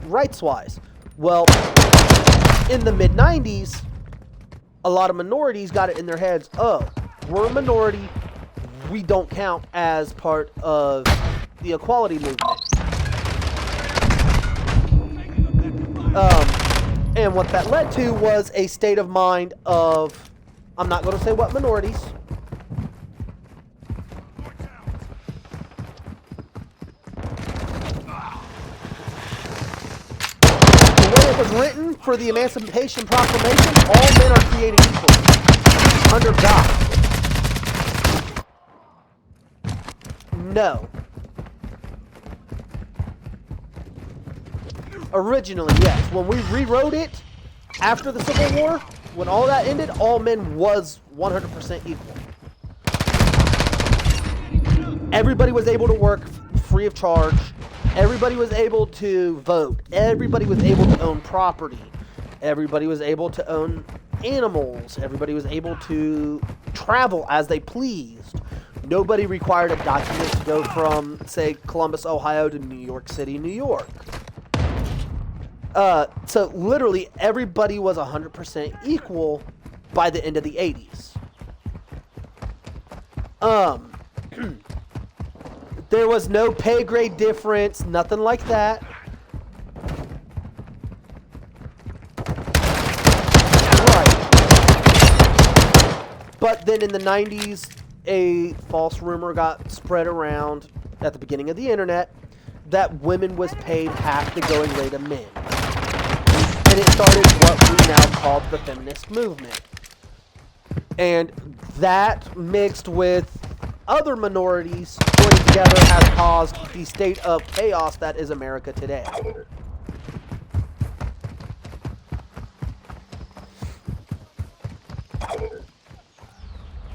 rights-wise. Well, in the mid-90s, a lot of minorities got it in their heads, oh, we're a minority, we don't count as part of the equality movement. And what that led to was a state of mind of, I'm not going to say what minorities, was written for the Emancipation Proclamation, all men are created equal under God. No. Originally, yes. When we rewrote it after the Civil War, when all that ended, all men was 100% equal. Everybody was able to work free of charge. Everybody was able to vote. Everybody was able to own property. Everybody was able to own animals. Everybody was able to travel as they pleased. Nobody required a document to go from, say, Columbus, Ohio to New York City, New York. So literally everybody was 100% equal by the end of the 80s. There was no pay grade difference, nothing like that. Right. But then in the 90s, a false rumor got spread around at the beginning of the internet that women was paid half the going rate of men. And it started what we now call the feminist movement. And that mixed with other minorities joining together has caused the state of chaos that is America today.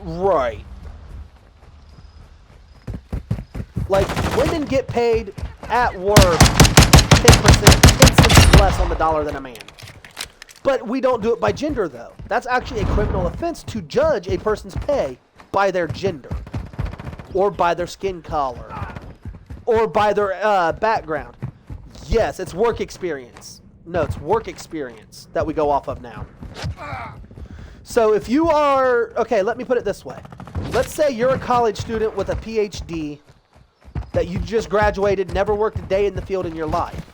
Right. Like, women get paid at work 10%, 10 cents less on the dollar than a man. But we don't do it by gender, though. That's actually a criminal offense to judge a person's pay by their gender, or by their skin color, or by their background. Yes, it's work experience. No, it's work experience that we go off of now. So if you are, okay, let me put it this way. Let's say you're a college student with a PhD that you just graduated, never worked a day in the field in your life.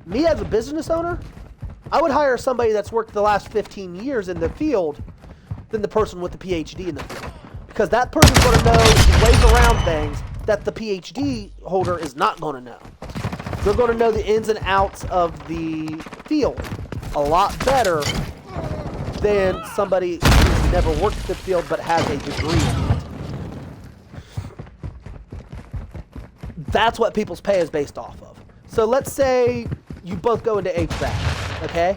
Me as a business owner, I would hire somebody that's worked the last 15 years in the field than the person with the PhD in the field. Because that person's going to know ways around things that the PhD holder is not going to know. They're going to know the ins and outs of the field a lot better than somebody who's never worked the field but has a degree in it. That's what people's pay is based off of. So let's say you both go into HVAC, okay?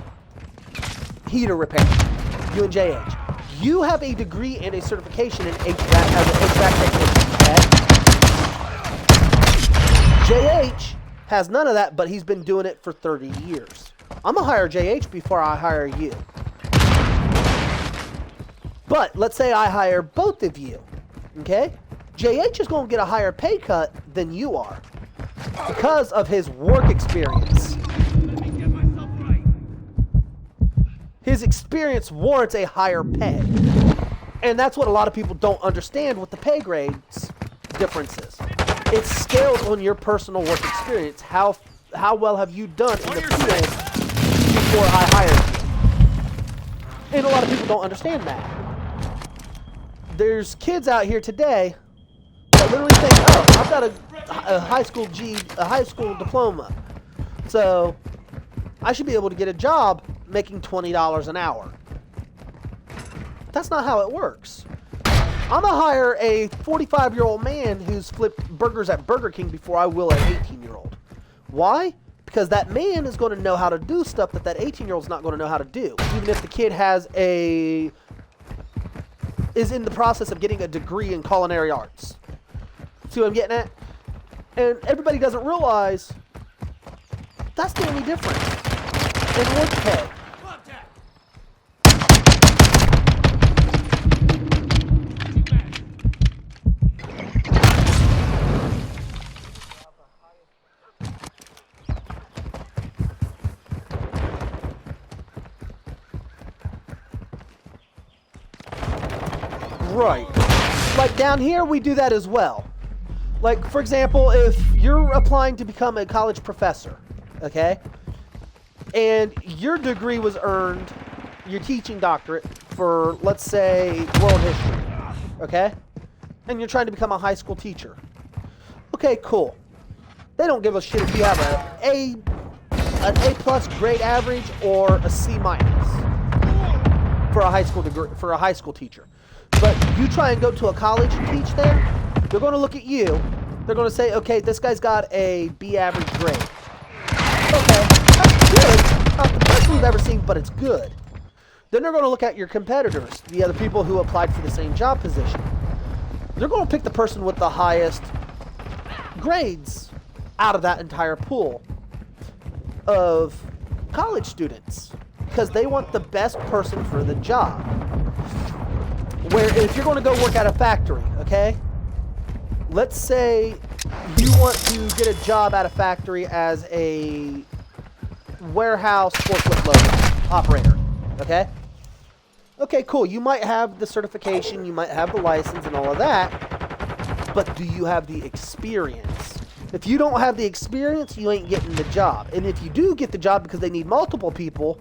Heater repair, you and JH. You have a degree and a certification in HVAC as an HVAC technician, okay? JH has none of that, but he's been doing it for 30 years. I'm going to hire JH before I hire you. But let's say I hire both of you, okay? JH is going to get a higher pay cut than you are because of his work experience. His experience warrants a higher pay. And that's what a lot of people don't understand with the pay grades differences. It's scaled on your personal work experience. How well have you done in the field before I hired you? And a lot of people don't understand that. There's kids out here today that literally think, oh, I've got a high school diploma, so I should be able to get a job making $20 an hour. That's not how it works. I'm going to hire a 45-year-old man who's flipped burgers at Burger King before I will an 18-year-old. Why? Because that man is going to know how to do stuff that 18-year-old's not going to know how to do. Even if the kid is in the process of getting a degree in culinary arts. See what I'm getting at? And everybody doesn't realize that's the only difference in work pay. Right. Like down here, we do that as well. Like, for example, if you're applying to become a college professor, okay, and your degree was earned, your teaching doctorate for, let's say, world history, okay, and you're trying to become a high school teacher. Okay, cool. They don't give a shit if you have an A+ grade average or a C- for a high school degree, for a high school teacher. But you try and go to a college and teach there, they're going to look at you. They're going to say, okay, this guy's got a B average grade. Okay, that's good. Not the best we've ever seen, but it's good. Then they're going to look at your competitors, the other people who applied for the same job position. They're going to pick the person with the highest grades out of that entire pool of college students because they want the best person for the job. Where if you're going to go work at a factory, okay? Let's say you want to get a job at a factory as a warehouse forklift loader operator, okay? Okay, cool. You might have the certification, you might have the license and all of that, but do you have the experience? If you don't have the experience, you ain't getting the job. And if you do get the job because they need multiple people,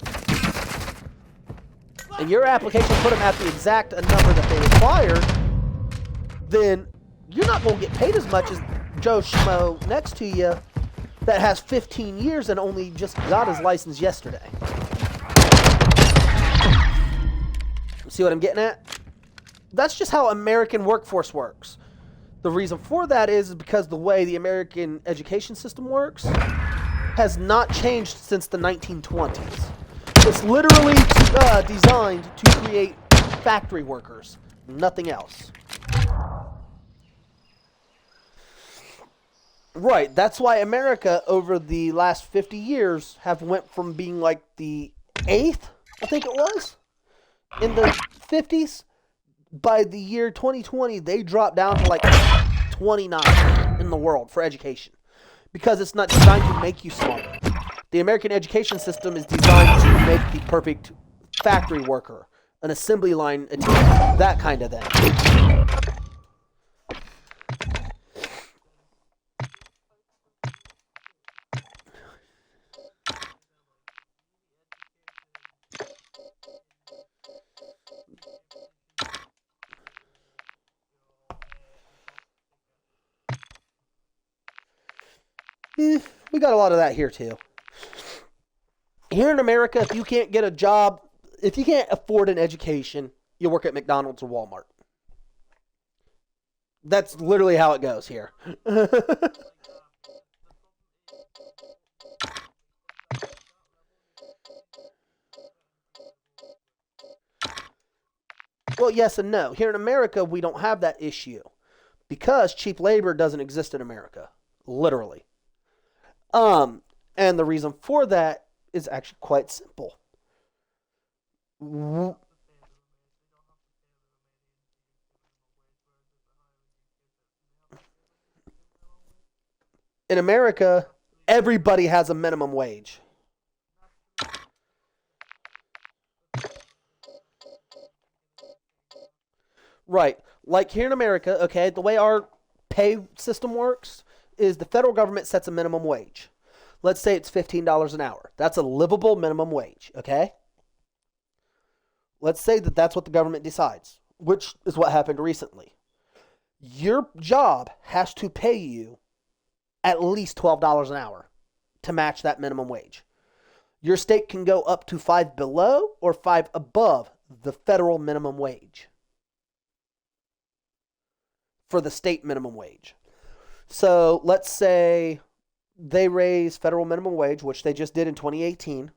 and your application put them at the exact number that they required, then you're not going to get paid as much as Joe Schmo next to you that has 15 years and only just got his license yesterday. See what I'm getting at? That's just how American workforce works. The reason for that is because the way the American education system works has not changed since the 1920s. It's literally designed to create factory workers. Nothing else. Right. That's why America over the last 50 years have went from being like the eighth, I think it was, in the 50s. By the year 2020, they dropped down to like 29 in the world for education because it's not designed to make you smarter. The American education system is designed to make the perfect factory worker, an assembly line attendant, that kind of thing. We got a lot of that here too. Here in America, if you can't get a job, if you can't afford an education, you work at McDonald's or Walmart. That's literally how it goes here. Well, yes and no. Here in America, we don't have that issue because cheap labor doesn't exist in America, literally. Um, and the reason for that is actually quite simple. In America, everybody has a minimum wage. Right. Like here in America, okay, the way our pay system works is the federal government sets a minimum wage. Let's say it's $15 an hour. That's a livable minimum wage, okay? Let's say that that's what the government decides, which is what happened recently. Your job has to pay you at least $12 an hour to match that minimum wage. Your state can go up to five below or five above the federal minimum wage for the state minimum wage. So let's say they raise federal minimum wage, which they just did in 2018,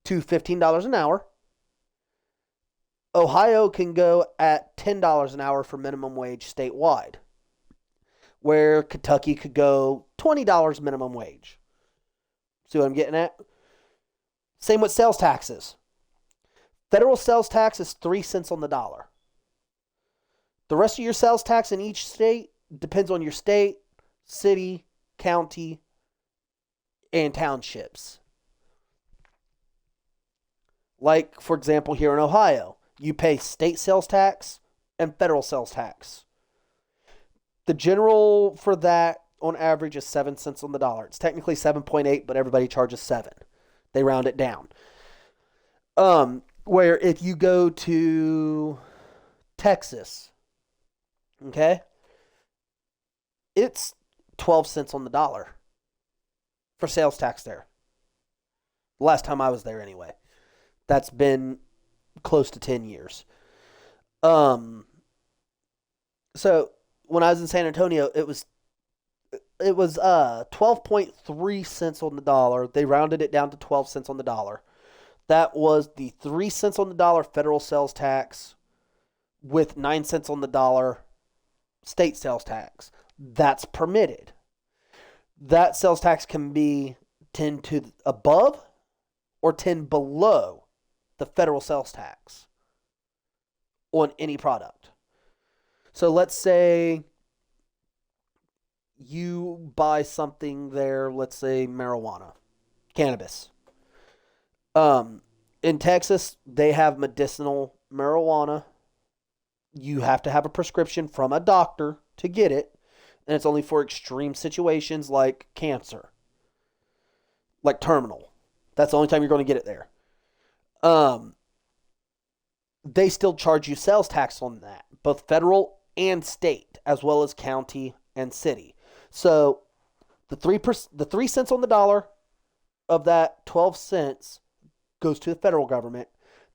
to $15 an hour. Ohio can go at $10 an hour for minimum wage statewide, where Kentucky could go $20 minimum wage. See what I'm getting at? Same with sales taxes. Federal sales tax is 3 cents on the dollar. The rest of your sales tax in each state depends on your state, city, county, and townships. Like, for example, here in Ohio, you pay state sales tax and federal sales tax. The general for that on average is 7 cents on the dollar. It's technically 7.8, but everybody charges 7. They round it down. Where if you go to Texas, okay, it's 12 cents on the dollar for sales tax there. The last time I was there, anyway. That's been close to 10 years. Um, so when I was in San Antonio, it was 12.3 cents on the dollar. They rounded it down to 12 cents on the dollar. That was the 3 cents on the dollar federal sales tax with 9 cents on the dollar state sales tax. That's permitted. That sales tax can be 10 to above or 10 below the federal sales tax on any product. So let's say you buy something there, let's say marijuana, cannabis. In Texas, they have medicinal marijuana. You have to have a prescription from a doctor to get it, and it's only for extreme situations like cancer, like terminal. That's the only time you're going to get it there. Um, they still charge you sales tax on that, both federal and state, as well as county and city. So the 3 cents on the dollar of that 12 cents goes to the federal government.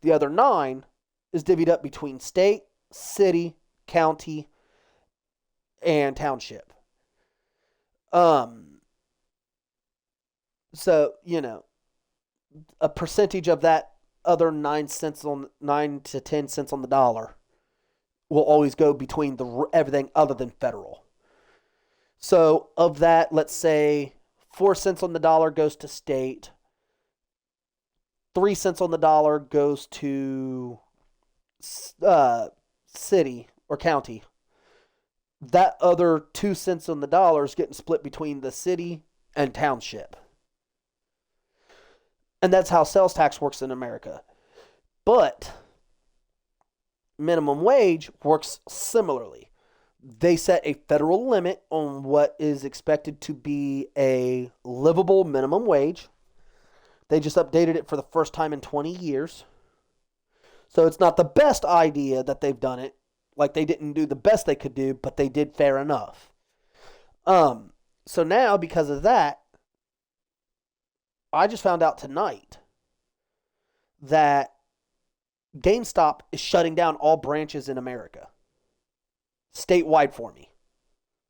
The other 9 is divvied up between state, city, county, and township. Um, so a percentage of that other 9 to 10 cents on the dollar will always go between everything other than federal. So of that, let's say 4 cents on the dollar goes to state, 3 cents on the dollar goes to city or county. That other 2 cents on the dollar is getting split between the city and township. And that's how sales tax works in America. But minimum wage works similarly. They set a federal limit on what is expected to be a livable minimum wage. They just updated it for the first time in 20 years. So it's not the best idea that they've done it. Like, they didn't do the best they could do, but they did fair enough. So now, because of that, I just found out tonight that GameStop is shutting down all branches in America. Statewide for me.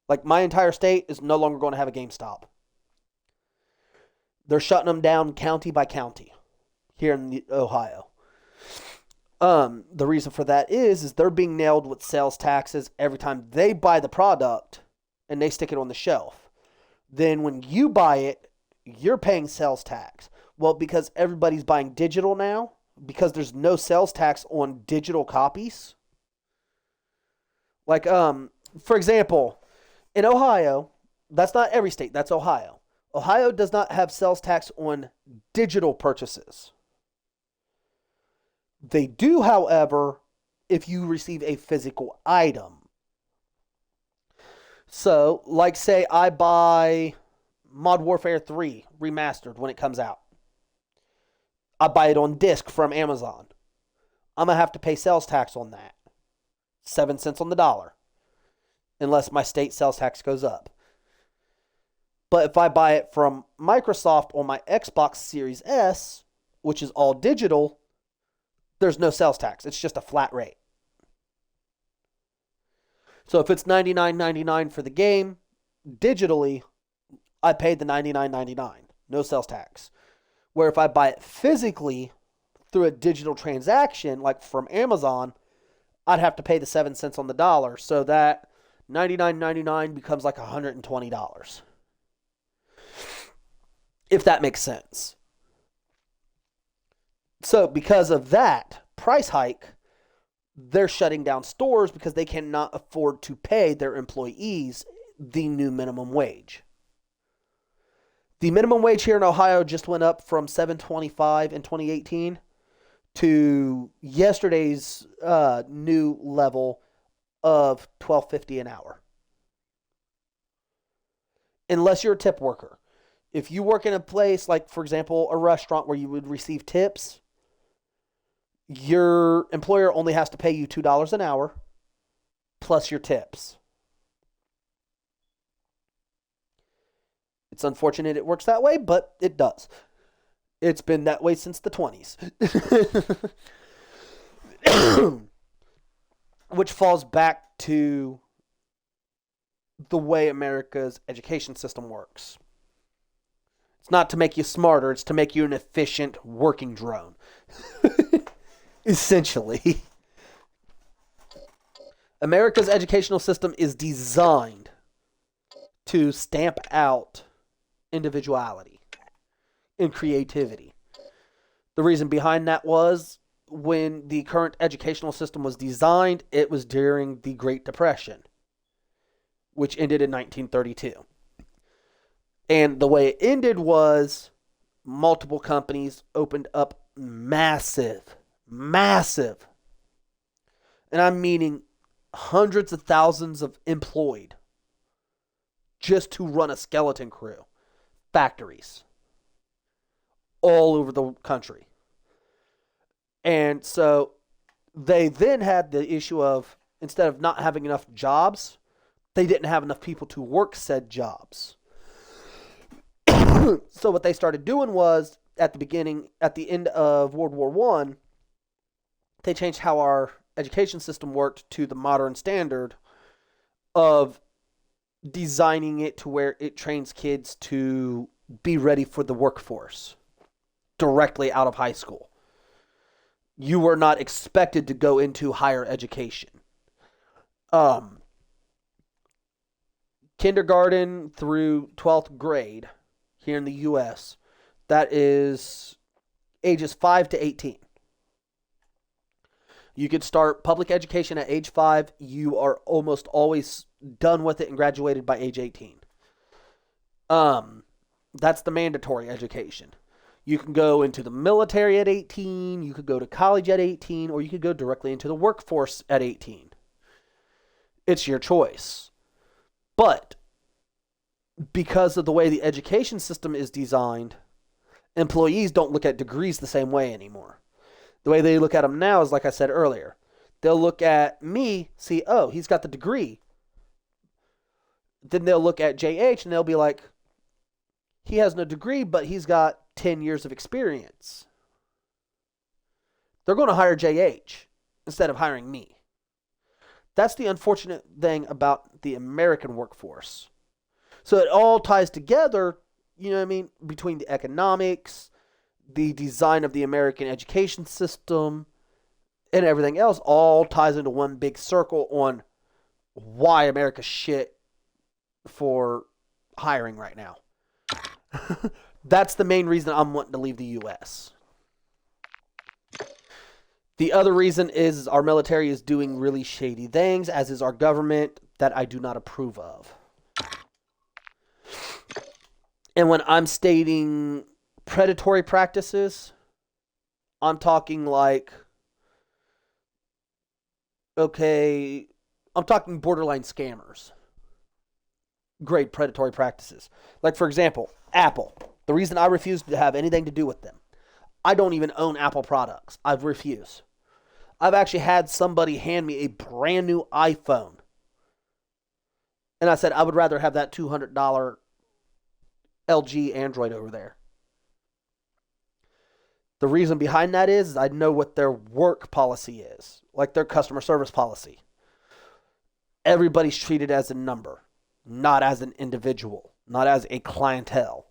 Like, my entire state is no longer going to have a GameStop. They're shutting them down county by county here in Ohio. The reason for that is they're being nailed with sales taxes every time they buy the product and they stick it on the shelf. Then when you buy it, you're paying sales tax. Well, because everybody's buying digital now, because there's no sales tax on digital copies. Like, for example, in Ohio, that's not every state, that's Ohio. Ohio does not have sales tax on digital purchases. They do, however, if you receive a physical item. So, like, say I buy Modern Warfare 3 Remastered when it comes out. I buy it on disc from Amazon. I'm going to have to pay sales tax on that. 7 cents on the dollar. Unless my state sales tax goes up. But if I buy it from Microsoft on my Xbox Series S, which is all digital, there's no sales tax. It's just a flat rate. So if it's $99.99 for the game, digitally, I paid the $99.99. No sales tax. Where if I buy it physically through a digital transaction, like from Amazon, I'd have to pay the 7 cents on the dollar. So that $99.99 becomes like $120. If that makes sense. So because of that price hike, they're shutting down stores because they cannot afford to pay their employees the new minimum wage. The minimum wage here in Ohio just went up from $7.25 in 2018 to yesterday's new level of $12.50 an hour. Unless you're a tip worker. If you work in a place like, for example, a restaurant where you would receive tips, your employer only has to pay you $2 an hour plus your tips. It's unfortunate it works that way, but it does. It's been that way since the 20s. Which falls back to the way America's education system works. It's not to make you smarter, it's to make you an efficient working drone. Essentially. America's educational system is designed to stamp out individuality and creativity. The reason behind that was when the current educational system was designed, it was during the Great Depression, which ended in 1932. And the way it ended was multiple companies opened up massive, and I'm meaning hundreds of thousands of employed just to run a skeleton crew. Factories. All over the country. And so they then had the issue of, instead of not having enough jobs, they didn't have enough people to work said jobs. So what they started doing was, at the end of World War I, they changed how our education system worked to the modern standard of designing it to where it trains kids to be ready for the workforce directly out of high school. You were not expected to go into higher education. Um, Kindergarten through 12th grade here in the U.S., that is ages 5 to 18. You could start public education at age 5. You are almost always done with it and graduated by age 18. That's the mandatory education. You can go into the military at 18, you could go to college at 18, or you could go directly into the workforce at 18. It's your choice. But because of the way the education system is designed, employees don't look at degrees the same way anymore. The way they look at them now is, like I said earlier, they'll look at me, see, oh, he's got the degree. Then they'll look at JH and they'll be like, he has no degree, but he's got 10 years of experience. They're going to hire JH instead of hiring me. That's the unfortunate thing about the American workforce. So it all ties together, you know what I mean, between the economics, the design of the American education system, and everything else all ties into one big circle on why America's shit for hiring right now. That's the main reason I'm wanting to leave the U.S. The other reason is our military is doing really shady things, as is our government, that I do not approve of. And when I'm stating predatory practices, I'm talking like, okay, I'm talking borderline scammers. Grade predatory practices. Like, for example, Apple. The reason I refuse to have anything to do with them, I don't even own Apple products. I've refused. I've actually had somebody hand me a brand new iPhone. And I said, I would rather have that $200 LG Android over there. The reason behind that is I know what their work policy is, like their customer service policy. Everybody's treated as a number, not as an individual, not as a clientele.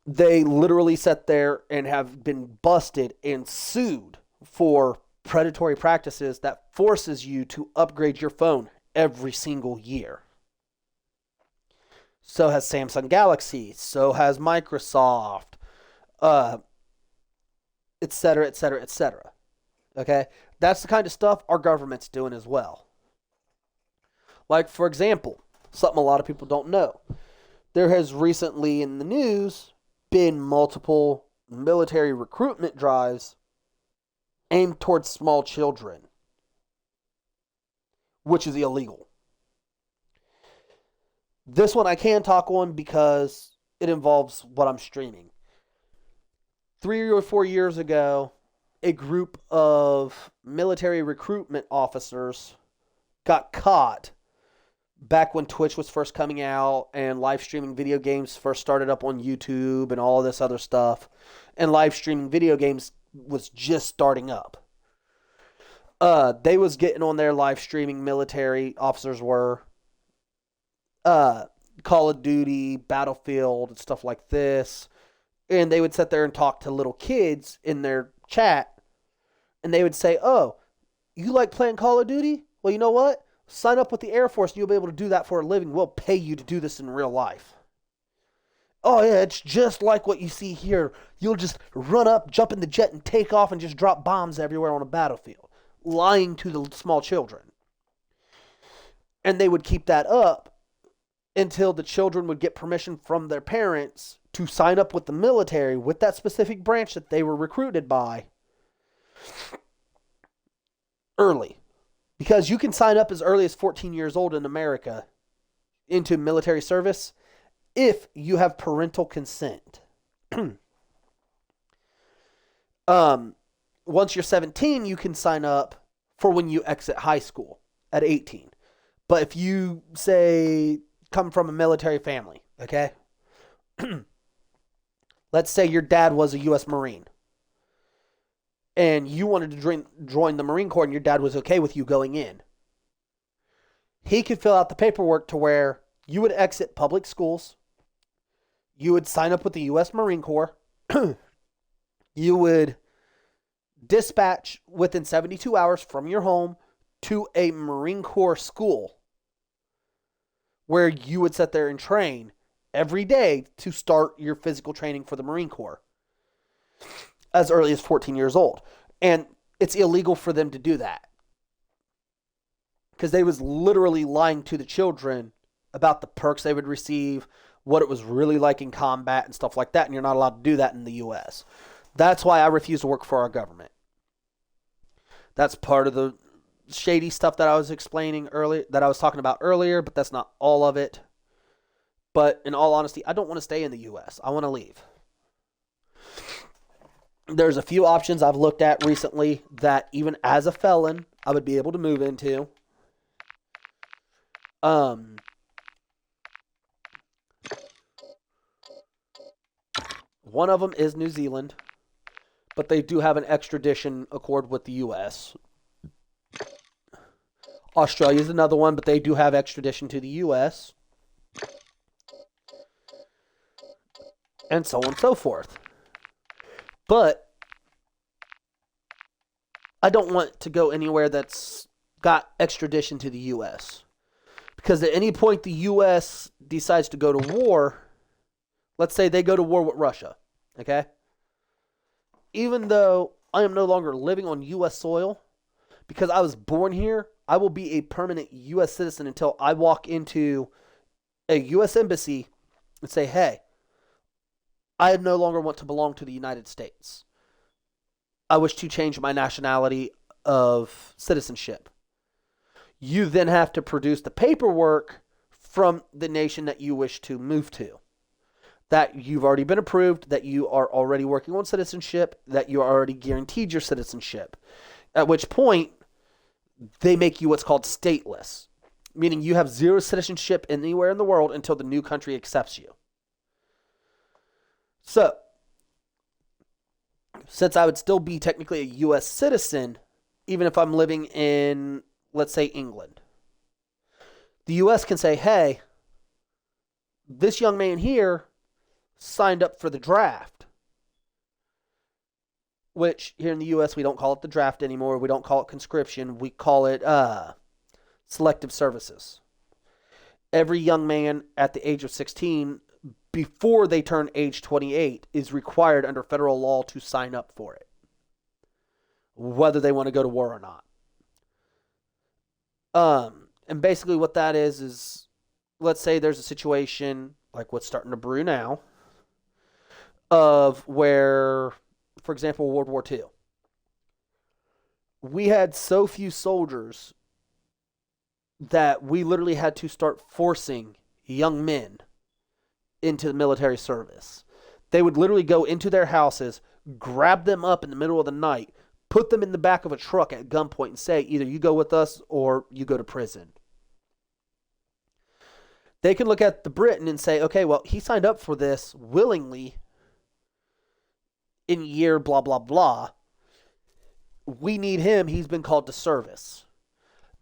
They literally sat there and have been busted and sued for predatory practices that forces you to upgrade your phone every single year. So has Samsung Galaxy, so has Microsoft, et cetera, et cetera, et cetera. Okay? That's the kind of stuff our government's doing as well. Like, for example, something a lot of people don't know. There has recently in the news been multiple military recruitment drives aimed towards small children, which is illegal. This one I can talk on because it involves what I'm streaming. 3 or 4 years ago, a group of military recruitment officers got caught back when Twitch was first coming out and live streaming video games first started up on YouTube and all this other stuff. And live streaming video games was just starting up. They was getting on there live streaming, military officers were. Call of Duty, Battlefield, and stuff like this. And they would sit there and talk to little kids in their chat. And they would say, oh, you like playing Call of Duty? Well, you know what? Sign up with the Air Force and you'll be able to do that for a living. We'll pay you to do this in real life. Oh, yeah, it's just like what you see here. You'll just run up, jump in the jet, and take off and just drop bombs everywhere on a battlefield. Lying to the small children. And they would keep that up until the children would get permission from their parents to sign up with the military with that specific branch that they were recruited by early. Because you can sign up as early as 14 years old in America into military service if you have parental consent. Once you're 17, you can sign up for when you exit high school at 18. But if you, say, come from a military family, okay? Let's say your dad was a U.S. Marine. And you wanted to join the Marine Corps and your dad was okay with you going in. He could fill out the paperwork to where you would exit public schools. You would sign up with the U.S. Marine Corps. You would dispatch within 72 hours from your home to a Marine Corps school where you would sit there and train every day to start your physical training for the Marine Corps as early as 14 years old. And it's illegal for them to do that because they was literally lying to the children about the perks they would receive, what it was really like in combat and stuff like that, and you're not allowed to do that in the U.S. That's why I refuse to work for our government. That's part of the shady stuff that I was explaining earlier, that I was talking about earlier, but that's not all of it. But in all honesty, I don't want to stay in the U.S. I want to leave. There's a few options I've looked at recently that even as a felon, I would be able to move into. One of them is New Zealand, but they do have an extradition accord with the U.S. Australia is another one, but they do have extradition to the U.S. And so on and so forth. But I don't want to go anywhere that's got extradition to the U.S. Because at any point the U.S. decides to go to war, let's say they go to war with Russia, okay? Even though I am no longer living on U.S. soil, because I was born here, I will be a permanent U.S. citizen until I walk into a U.S. embassy and say, hey, I no longer want to belong to the United States. I wish to change my nationality of citizenship. You then have to produce the paperwork from the nation that you wish to move to. That you've already been approved, that you are already working on citizenship, that you are already guaranteed your citizenship. At which point, they make you what's called stateless. Meaning you have zero citizenship anywhere in the world until the new country accepts you. So, since I would still be technically a U.S. citizen, even if I'm living in, let's say, England, the U.S. can say, hey, this young man here signed up for the draft. Which, here in the U.S., we don't call it the draft anymore. We don't call it conscription. We call it selective services. Every young man at the age of 16, before they turn age 28, is required under federal law to sign up for it, whether they want to go to war or not. And basically what that is let's say there's a situation like what's starting to brew now of where, for example, World War II. We had so few soldiers that we literally had to start forcing young men into the military service. They would literally go into their houses, grab them up in the middle of the night, put them in the back of a truck at gunpoint and say, either you go with us or you go to prison. They can look at the Briton and say, okay, well, he signed up for this willingly in year blah, blah, blah. We need him. He's been called to service.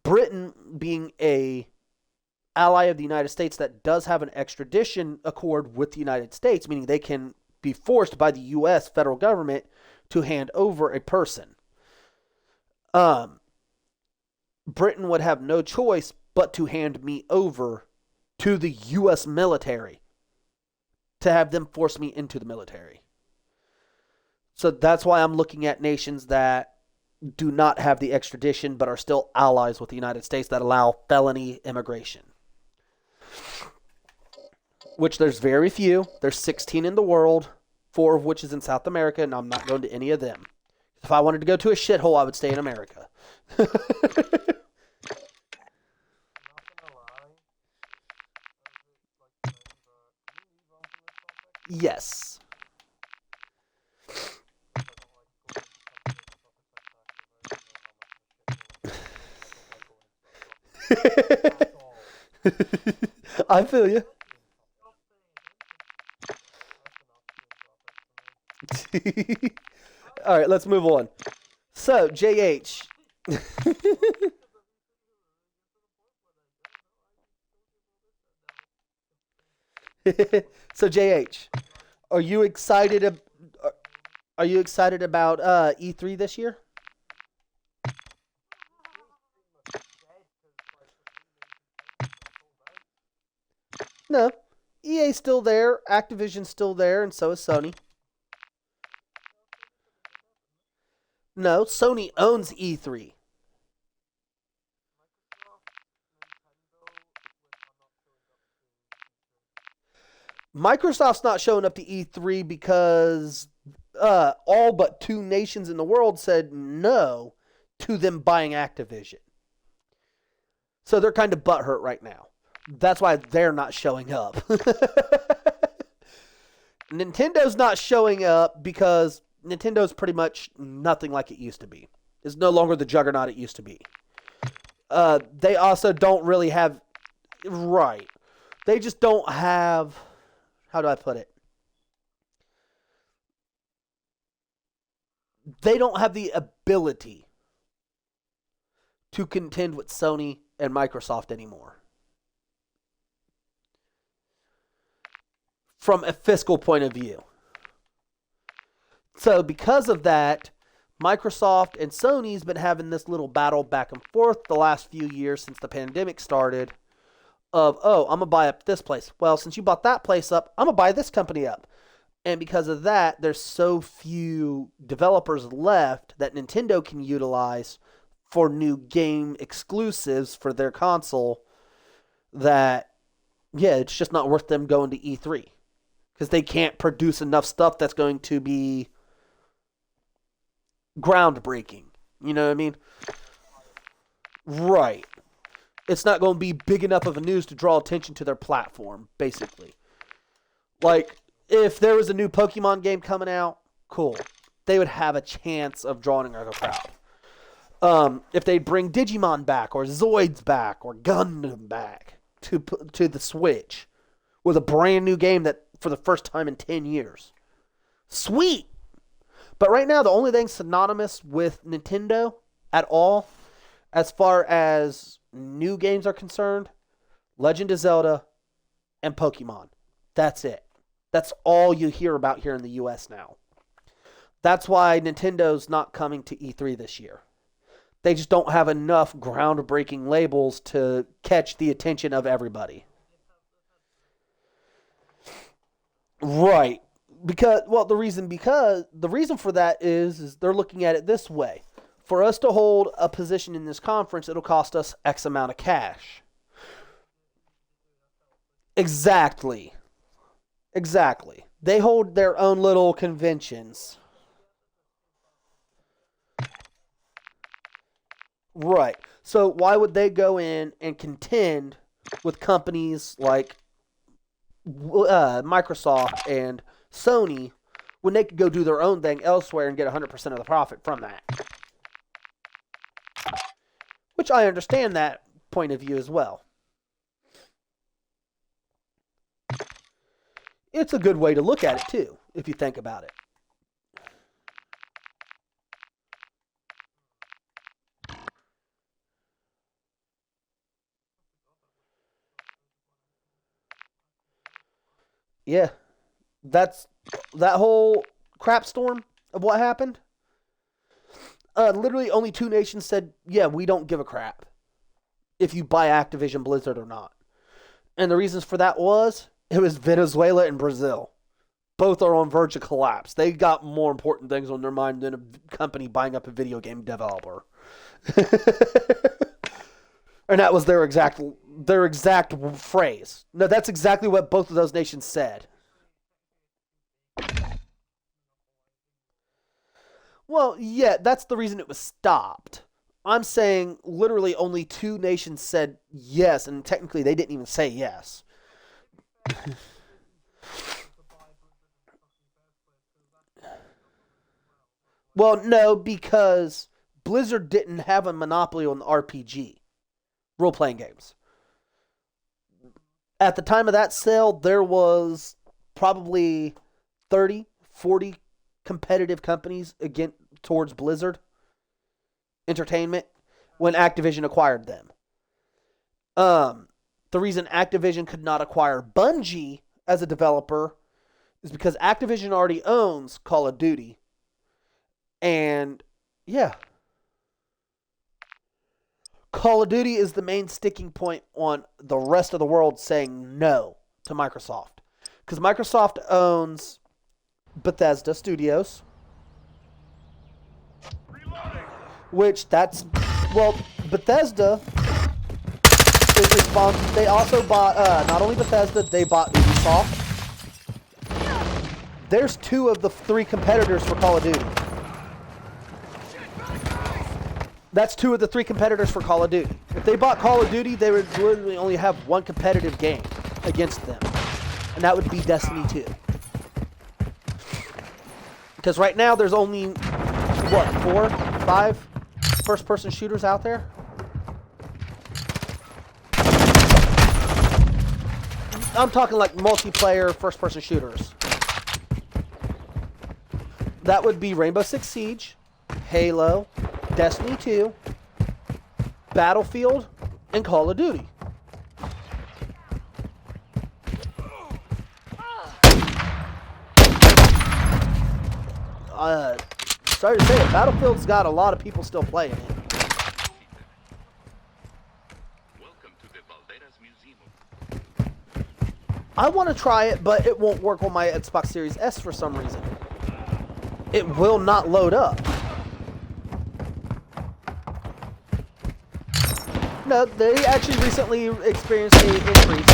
Britain, being a ally of the United States that does have an extradition accord with the United States, meaning they can be forced by the U.S. federal government to hand over a person. Britain would have no choice but to hand me over to the U.S. military to have them force me into the military. So that's why I'm looking at nations that do not have the extradition but are still allies with the United States that allow felony immigration. Which there's very few. There's 16 in the world, 4 of which is in South America, and I'm not going to any of them. If I wanted to go to a shithole, I would stay in America. Yes. I feel you. All right, let's move on. So, JH. So, JH, are you excited? Are you excited about E3 this year? No, EA's still there, Activision's still there, and so is Sony. No, Sony owns E3. Microsoft's not showing up to E3 because all but two nations in the world said no to them buying Activision. So they're kind of butthurt right now. That's why they're not showing up. Nintendo's not showing up because Nintendo's pretty much nothing like it used to be. It's no longer the juggernaut it used to be. They also don't really have. Right. They just don't have. How do I put it? They don't have the ability to contend with Sony and Microsoft anymore. From a fiscal point of view. So because of that, Microsoft and Sony's been having this little battle back and forth the last few years since the pandemic started of, oh, I'm going to buy up this place. Well, since you bought that place up, I'm going to buy this company up. And because of that, there's so few developers left that Nintendo can utilize for new game exclusives for their console that, yeah, it's just not worth them going to E3. Because they can't produce enough stuff that's going to be groundbreaking. You know what I mean? Right. It's not going to be big enough of a news to draw attention to their platform, basically. Like, if there was a new Pokemon game coming out, cool. They would have a chance of drawing a crowd. If they bring Digimon back, or Zoids back, or Gundam back to the Switch with a brand new game that for the first time in 10 years. Sweet! But right now, the only thing synonymous with Nintendo at all, as far as new games are concerned, Legend of Zelda and Pokemon. That's it. That's all you hear about here in the US now. That's why Nintendo's not coming to E3 this year. They just don't have enough groundbreaking labels to catch the attention of everybody. Right. The reason for that is they're looking at it this way. For us to hold a position in this conference, it'll cost us X amount of cash. Exactly. Exactly. They hold their own little conventions. Right. So why would they go in and contend with companies like Microsoft and Sony when they could go do their own thing elsewhere and get 100% of the profit from that? Which I understand that point of view as well. It's a good way to look at it too, if you think about it. Yeah, that's that whole crap storm of what happened. Literally, only two nations said, "Yeah, we don't give a crap if you buy Activision Blizzard or not." And the reasons for that was it was Venezuela and Brazil. Both are on verge of collapse. They got more important things on their mind than a company buying up a video game developer. And that was their exact phrase. No, that's exactly what both of those nations said. Well, yeah, that's the reason it was stopped. I'm saying literally only two nations said yes, and technically they didn't even say yes. Well, no, because Blizzard didn't have a monopoly on the RPG, role playing games. At the time of that sale, there was probably 30, 40 competitive companies again towards Blizzard Entertainment when Activision acquired them. The reason Activision could not acquire Bungie as a developer is because Activision already owns Call of Duty. And yeah, Call of Duty is the main sticking point on the rest of the world saying no to Microsoft. Because Microsoft owns Bethesda Studios. Which Bethesda is responsible. They also bought, not only Bethesda, they bought Ubisoft. There's 2 of the 3 competitors for Call of Duty. That's 2 of the 3 competitors for Call of Duty. If they bought Call of Duty, they would literally only have 1 competitive game against them. And that would be Destiny 2. Because right now there's only, what, 4, 5 first-person shooters out there? I'm talking like multiplayer first-person shooters. That would be Rainbow Six Siege, Halo, Destiny 2, Battlefield, and Call of Duty. Sorry to say it, Battlefield's got a lot of people still playing it. Welcome to the Valderas Museum. I want to try it, but it won't work on my Xbox Series S for some reason. It will not load up. No, they actually recently experienced an increase.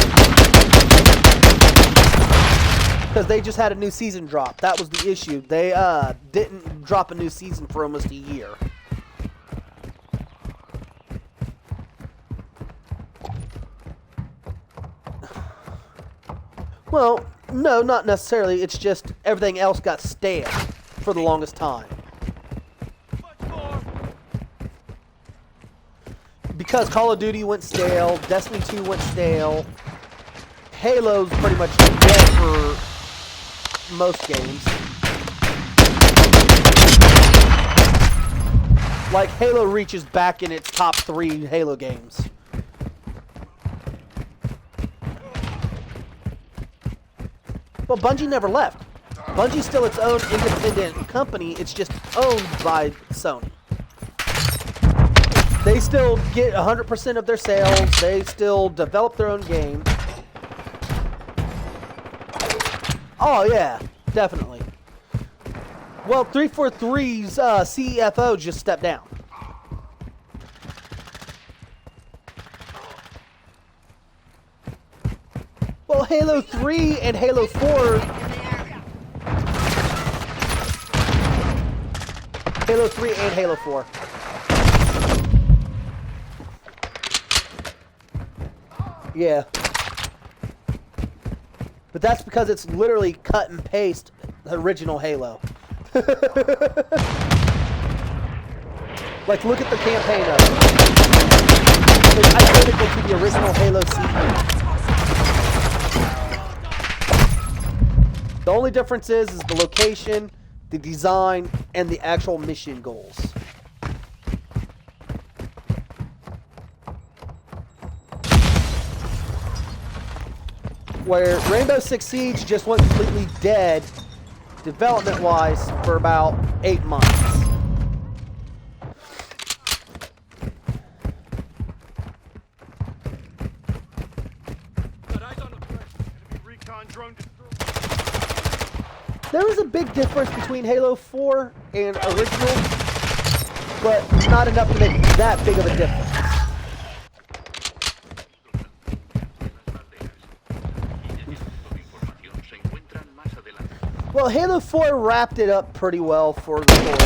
Because they just had a new season drop. That was the issue. They didn't drop a new season for almost a year. Well, no, not necessarily. It's just everything else got stale for the longest time. Because Call of Duty went stale, Destiny 2 went stale, Halo's pretty much dead for most games. Like, Halo Reach is back in its top 3 Halo games. Well, Bungie never left. Bungie's still its own independent company, it's just owned by Sony. They still get 100% of their sales. They still develop their own game. Oh, yeah. Definitely. Well, 343's CFO just stepped down. Well, Halo 3 and Halo 4... Halo 3 and Halo 4. Yeah. But that's because it's literally cut and paste the original Halo. Like, look at the campaign of it. It's identical to the original Halo series. The only difference is the location, the design, and the actual mission goals. Where Rainbow Six Siege just went completely dead, development-wise, for about 8 months. There is a big difference between Halo 4 and original, but not enough to make that big of a difference. Well, Halo 4 wrapped it up pretty well for the story.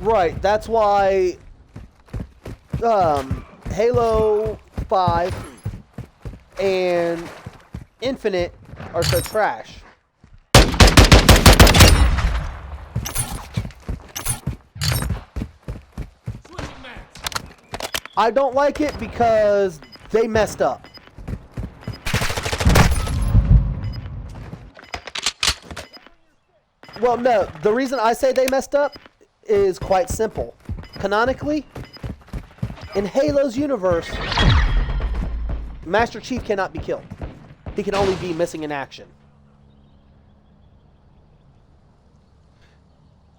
Right, that's why Halo 5 and Infinite are so trash. I don't like it because they messed up. Well, no, the reason I say they messed up is quite simple. Canonically, in Halo's universe, Master Chief cannot be killed. He can only be missing in action.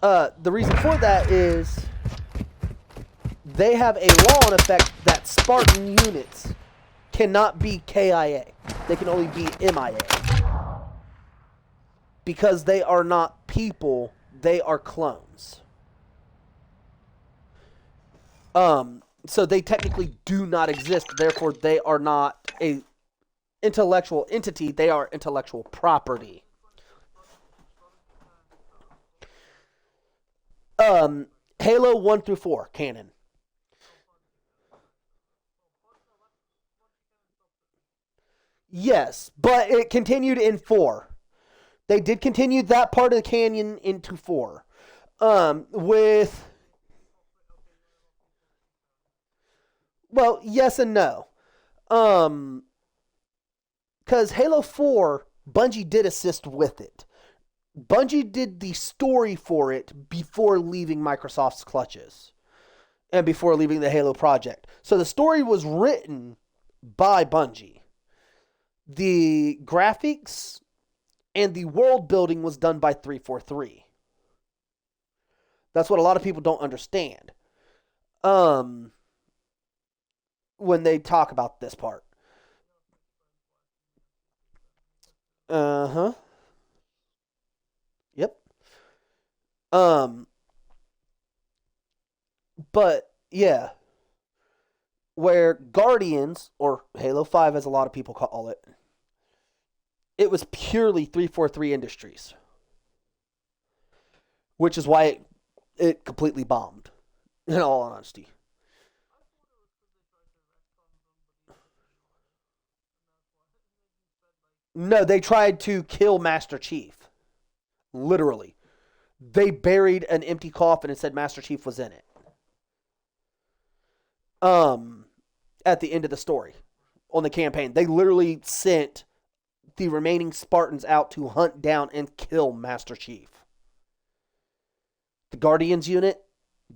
The reason for that is they have a law in effect that Spartan units cannot be KIA. They can only be MIA. Because they are not people, they are clones. So they technically do not exist. Therefore, they are not a intellectual entity. They are intellectual property. Halo 1 through 4 canon. Yes, but it continued in 4. They did continue that part of the canyon into 4. With Well, yes and no. Um, because Halo 4, Bungie did assist with it. Bungie did the story for it before leaving Microsoft's clutches and before leaving the Halo project. So the story was written by Bungie. The graphics and the world building was done by 343. That's what a lot of people don't understand. Um, when they talk about this part. Uh-huh. Yep. Um, but yeah, where Guardians or Halo 5 as a lot of people call it, it was purely 343 Industries, which is why it completely bombed in all honesty. No, they tried to kill Master Chief. Literally. They buried an empty coffin and said Master Chief was in it. Um, at the end of the story on the campaign, they literally sent the remaining Spartans out to hunt down and kill Master Chief. The Guardians unit,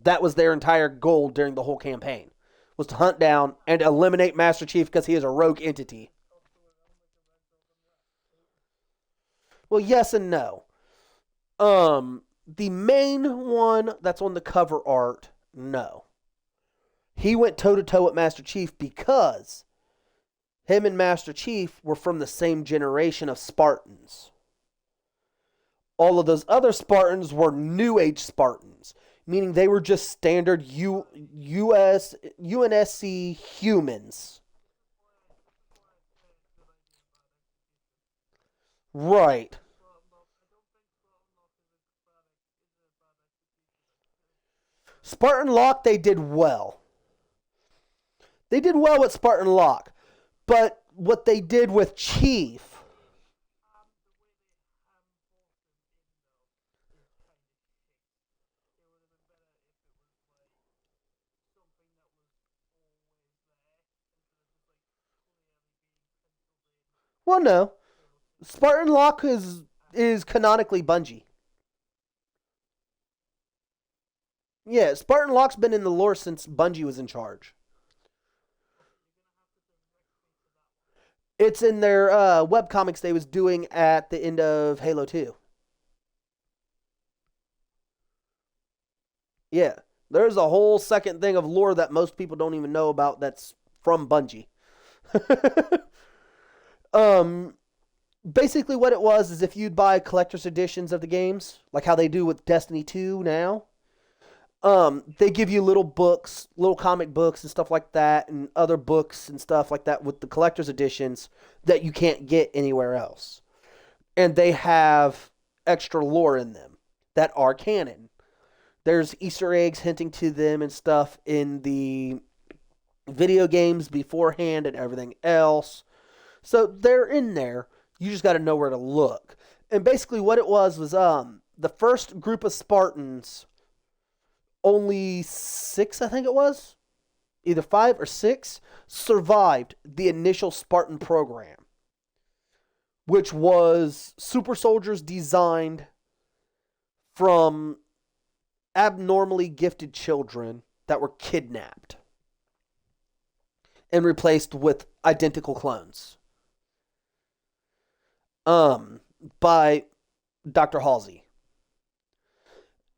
that was their entire goal during the whole campaign, was to hunt down and eliminate Master Chief because he is a rogue entity. Well, yes and no. The main one that's on the cover art, no. He went toe to toe with Master Chief because him and Master Chief were from the same generation of Spartans. All of those other Spartans were New Age Spartans, meaning they were just standard UNSC humans. Right. Spartan Lock, they did well. They did well with Spartan Lock, but what they did with Chief, well, no. Spartan Lock is canonically Bungie. Yeah, Spartan Lock's been in the lore since Bungie was in charge. It's in their web comics they was doing at the end of Halo 2. Yeah. There's a whole second thing of lore that most people don't even know about that's from Bungie. um Basically what it was is if you'd buy collector's editions of the games, like how they do with Destiny 2 now, they give you little books, little comic books and stuff like that, and other books and stuff like that with the collector's editions that you can't get anywhere else. And they have extra lore in them that are canon. There's Easter eggs hinting to them and stuff in the video games beforehand and everything else. So they're in there. You just got to know where to look. And basically what it was the first group of Spartans, only 6, I think it was, either 5 or 6, survived the initial Spartan program, which was super soldiers designed from abnormally gifted children that were kidnapped and replaced with identical clones by Dr. Halsey.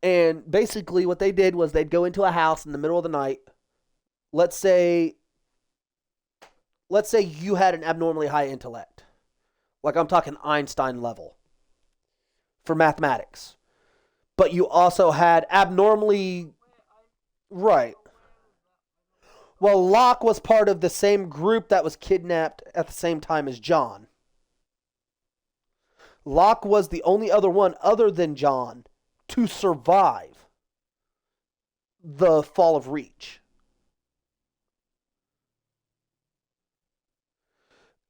And basically, what they did was they'd go into a house in the middle of the night. Let's say, let's say you had an abnormally high intellect, like I'm talking Einstein level for mathematics, but you also had abnormally right. Well, Locke was part of the same group that was kidnapped at the same time as John. Locke was the only other one other than John to survive the fall of Reach.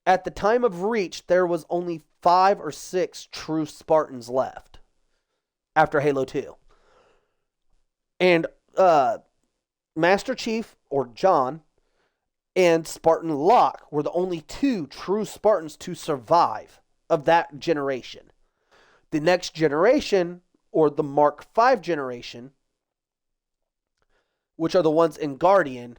At the time of Reach, there was only 5 or 6 true Spartans left after Halo 2. And Master Chief, or John, and Spartan Locke were the only 2 true Spartans to survive of that generation. The next generation, or the Mark V generation, which are the ones in Guardian,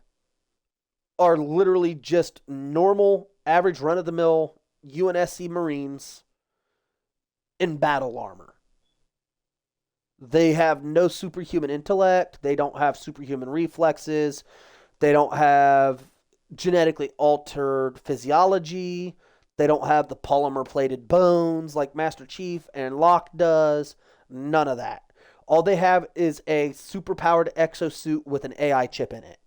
are literally just normal, average run of the mill UNSC Marines in battle armor. They have no superhuman intellect. They don't have superhuman reflexes. They don't have genetically altered physiology. They don't have the polymer plated bones like Master Chief and Locke does. None of that. All they have is a superpowered exosuit with an AI chip in it.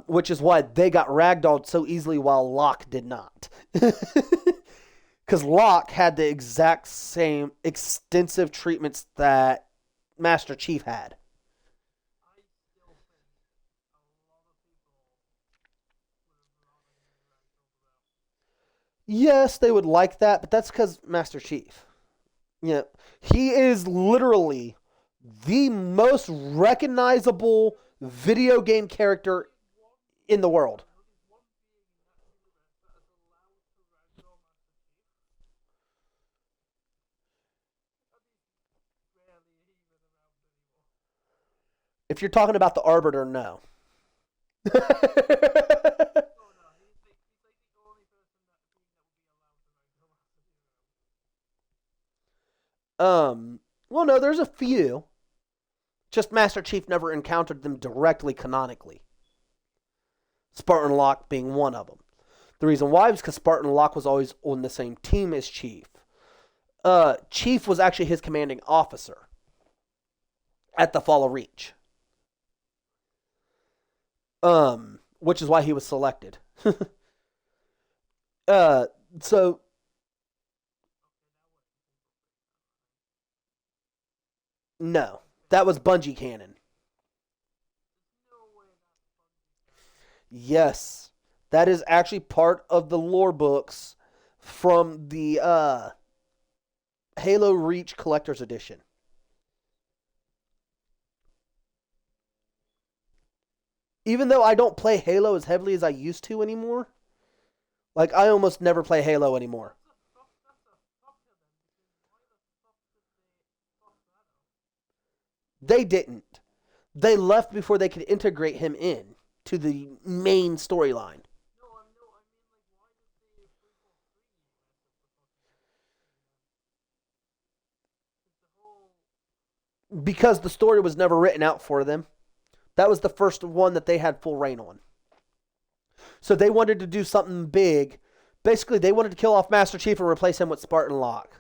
Which is why they got ragdolled so easily while Locke did not. Because Locke had the exact same extensive treatments that Master Chief had. Yes, they would like that, but that's because Master Chief. You know, he is literally the most recognizable video game character in the world. If you're talking about the Arbiter, no. Well, no, there's a few. Just Master Chief never encountered them directly canonically. Spartan Locke being one of them. The reason why is because Spartan Locke was always on the same team as Chief. Chief was actually his commanding officer at the Fall of Reach. Which is why he was selected. uh, so no, that was Bungie canon. Yes, that is actually part of the lore books from the Halo Reach Collector's Edition. Even though I don't play Halo as heavily as I used to anymore, like I almost never play Halo anymore. They didn't. They left before they could integrate him in to the main storyline because the story was never written out for them. That was the first one that they had full reign on. So they wanted to do something big. Basically, they wanted to kill off Master Chief and replace him with Spartan Locke.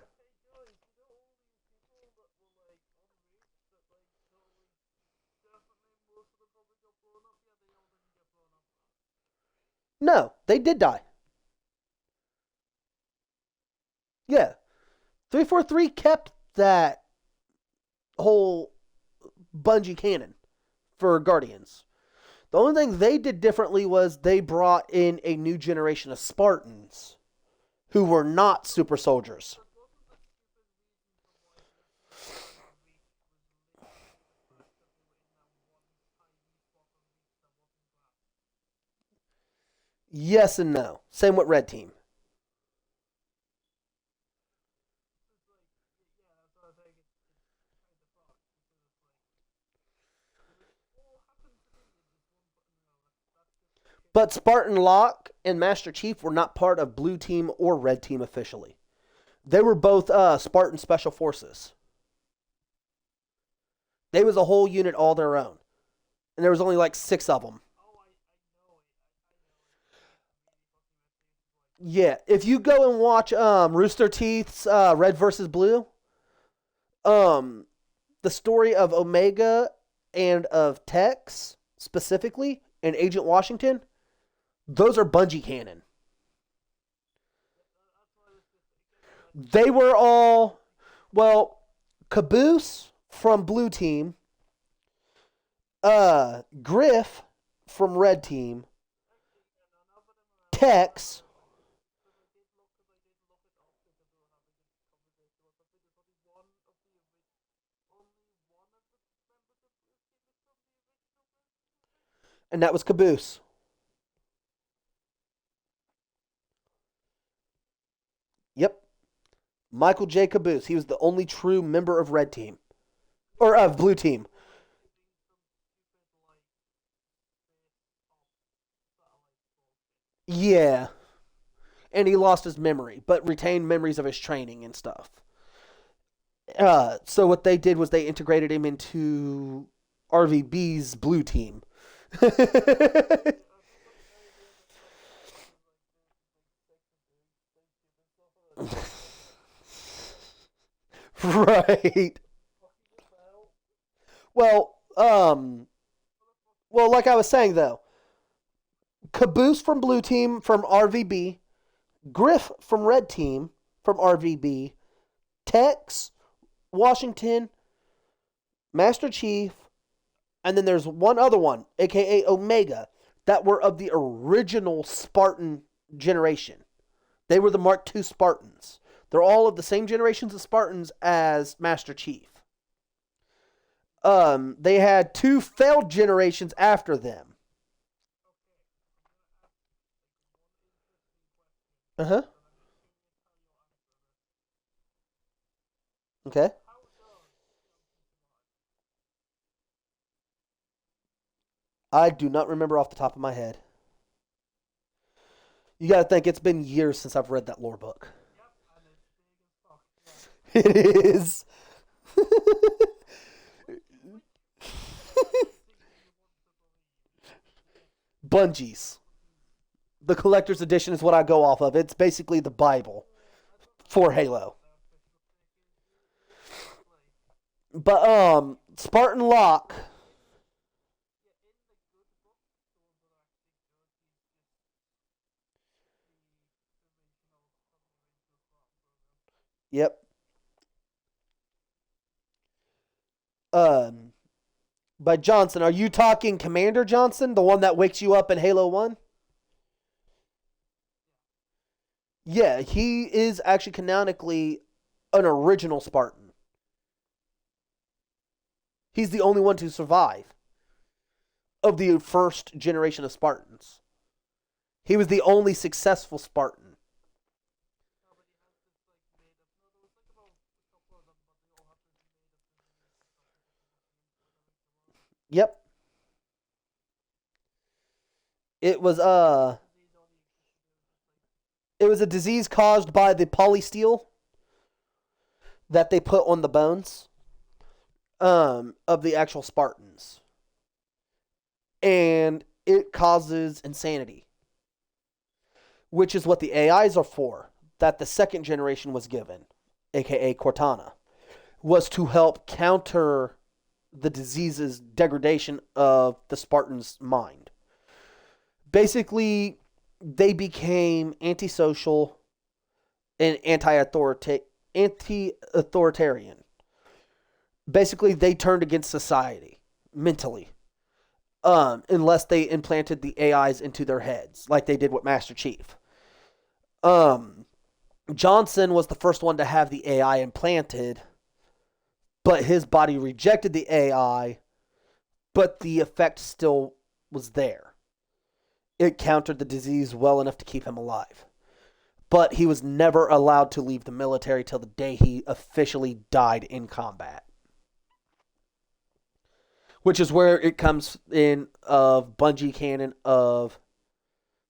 No, they did die. Yeah. 343 kept that whole Bungie canon for Guardians. The only thing they did differently was they brought in a new generation of Spartans who were not super soldiers. Yes and no. Same with Red Team. But Spartan Locke and Master Chief were not part of Blue Team or Red Team officially. They were both Spartan Special Forces. They was a whole unit all their own, and there was only like six of them. Yeah, if you go and watch Rooster Teeth's Red versus Blue, um, the story of Omega and of Tex specifically and Agent Washington, those are Bungie canon. They were all well, Caboose from Blue Team, Griff from Red Team, Tex. And that was Caboose. Yep. Michael J. Caboose. He was the only true member of Red Team. Or of Blue Team. Yeah. And he lost his memory, but retained memories of his training and stuff. So what they did was they integrated him into RVB's Blue Team. Right. Well, like I was saying though, Caboose from Blue Team from RVB, Griff from Red Team from RVB, Tex, Washington, Master Chief, and then there's one other one, aka Omega, that were of the original Spartan generation. They were the Mark II Spartans. They're all of the same generations of Spartans as Master Chief. They had two failed generations after them. Uh huh. Okay. I do not remember off the top of my head. You got to think it's been years since I've read that lore book. It is. Bungie's. The collector's edition is what I go off of. It's basically the Bible for Halo. But Spartan Locke. Yep. Um by Johnson, are you talking Commander Johnson, the one that wakes you up in Halo 1? Yeah, he is actually canonically an original Spartan. He's the only one to survive of the first generation of Spartans. He was the only successful Spartan. Yep. It was it was a disease caused by the polysteel that they put on the bones of the actual Spartans. And it causes insanity, which is what the AIs are for, that the second generation was given, aka Cortana, was to help counter the disease's degradation of the Spartan's mind. Basically, they became antisocial and anti-authoritarian. Basically, they turned against society mentally, unless they implanted the AIs into their heads, like they did with Master Chief. Um, Johnson was the first one to have the AI implanted, but his body rejected the AI, but the effect still was there. It countered the disease well enough to keep him alive. But he was never allowed to leave the military till the day he officially died in combat. Which is where it comes in of Bungie canon of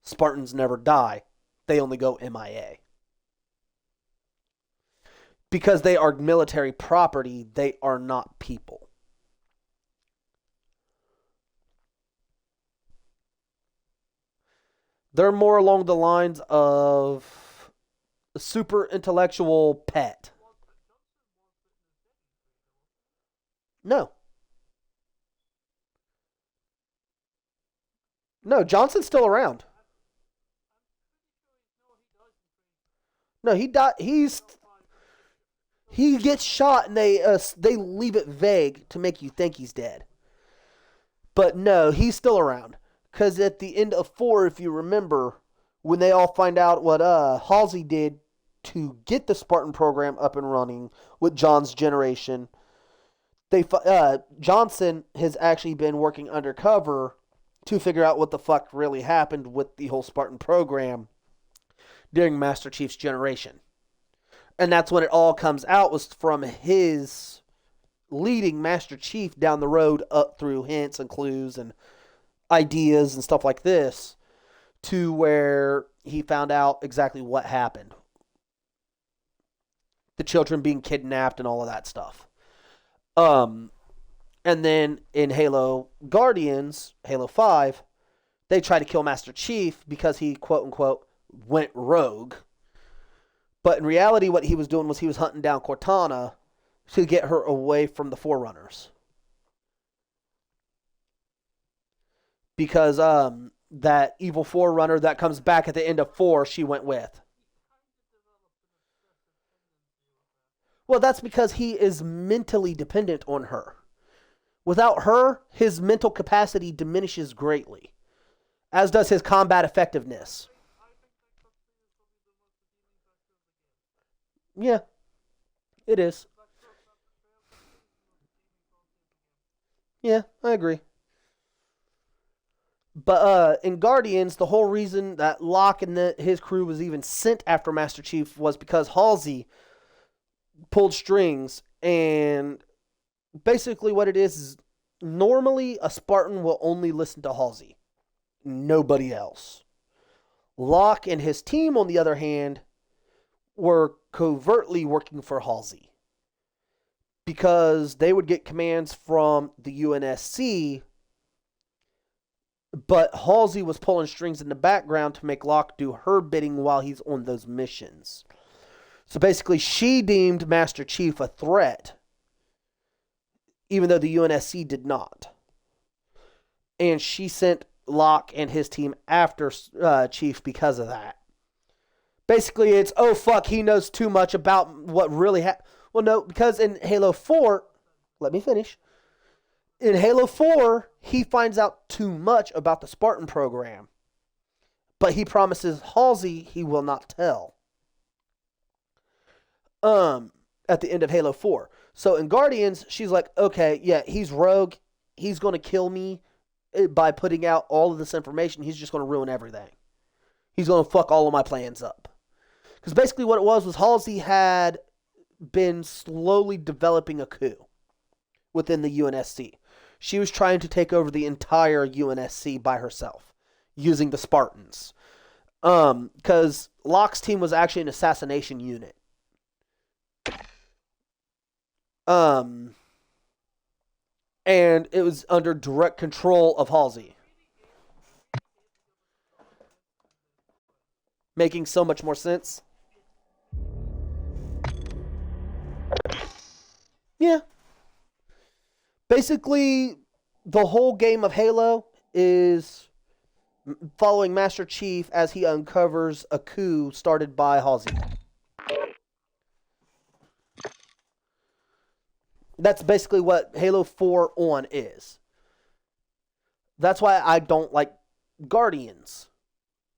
Spartans never die. They only go MIA. Because they are military property, they are not people. They're more along the lines of a super intellectual pet. No, no, Johnson's still around. No, he died. He gets shot, and they leave it vague to make you think he's dead. But no, he's still around. Because at the end of 4, if you remember, when they all find out what Halsey did to get the Spartan program up and running with John's generation, Johnson has actually been working undercover to figure out what the fuck really happened with the whole Spartan program during Master Chief's generation. And that's when it all comes out, was from his leading Master Chief down the road up through hints and clues and ideas and stuff like this to where he found out exactly what happened. The children being kidnapped and all of that stuff. Um, and then in Halo Guardians, Halo 5, they try to kill Master Chief because he, quote unquote, went rogue. But in reality, what he was doing was he was hunting down Cortana to get her away from the Forerunners. Because that evil Forerunner that comes back at the end of 4, she went with. Well, that's because he is mentally dependent on her. Without her, his mental capacity diminishes greatly, as does his combat effectiveness. Yeah, it is. Yeah, I agree. But in Guardians, the whole reason that Locke and his crew was even sent after Master Chief was because Halsey pulled strings. And basically, what it is normally a Spartan will only listen to Halsey, nobody else. Locke and his team, on the other hand, were covertly working for Halsey because they would get commands from the UNSC, but Halsey was pulling strings in the background to make Locke do her bidding while he's on those missions. So basically, she deemed Master Chief a threat, even though the UNSC did not. And she sent Locke and his team after Chief because of that. Basically, it's, oh fuck, he knows too much about what really happened. Well, no, because in Halo 4, let me finish. In Halo 4, he finds out too much about the Spartan program. But he promises Halsey he will not tell. At the end of Halo 4. So in Guardians, she's like, okay, yeah, he's rogue. He's going to kill me by putting out all of this information. He's just going to ruin everything. He's going to fuck all of my plans up. Because basically what it was Halsey had been slowly developing a coup within the UNSC. She was trying to take over the entire UNSC by herself, using the Spartans. Because Locke's team was actually an assassination unit. And it was under direct control of Halsey. Making so much more sense. Yeah. Basically, the whole game of Halo is following Master Chief as he uncovers a coup started by Halsey. That's basically what Halo 4 on is. That's why I don't like Guardians.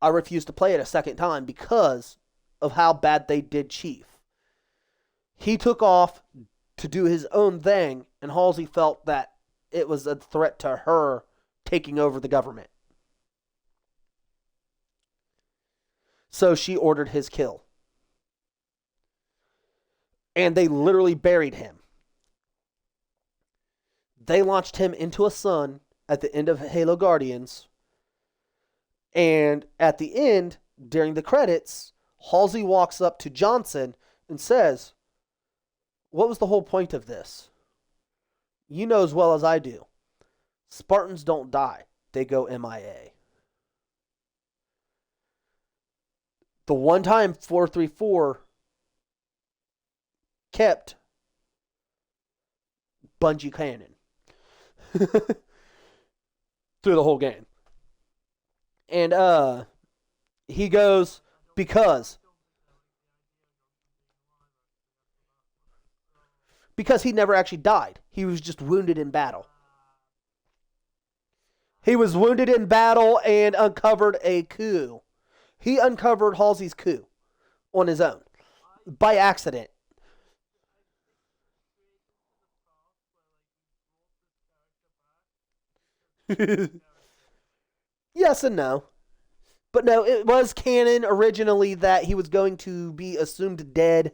I refuse to play it a second time because of how bad they did Chief. He took off to do his own thing, and Halsey felt that it was a threat to her taking over the government. So she ordered his kill. And they literally buried him. They launched him into a sun at the end of Halo Guardians. And at the end, during the credits, Halsey walks up to Johnson and says, what was the whole point of this? You know as well as I do. Spartans don't die. They go MIA. The one time 434 kept Bungie canon through the whole game. And he goes, because he never actually died. He was just wounded in battle. He was wounded in battle and uncovered a coup. He uncovered Halsey's coup on his own by accident. Yes and no. But no, it was canon originally that he was going to be assumed dead,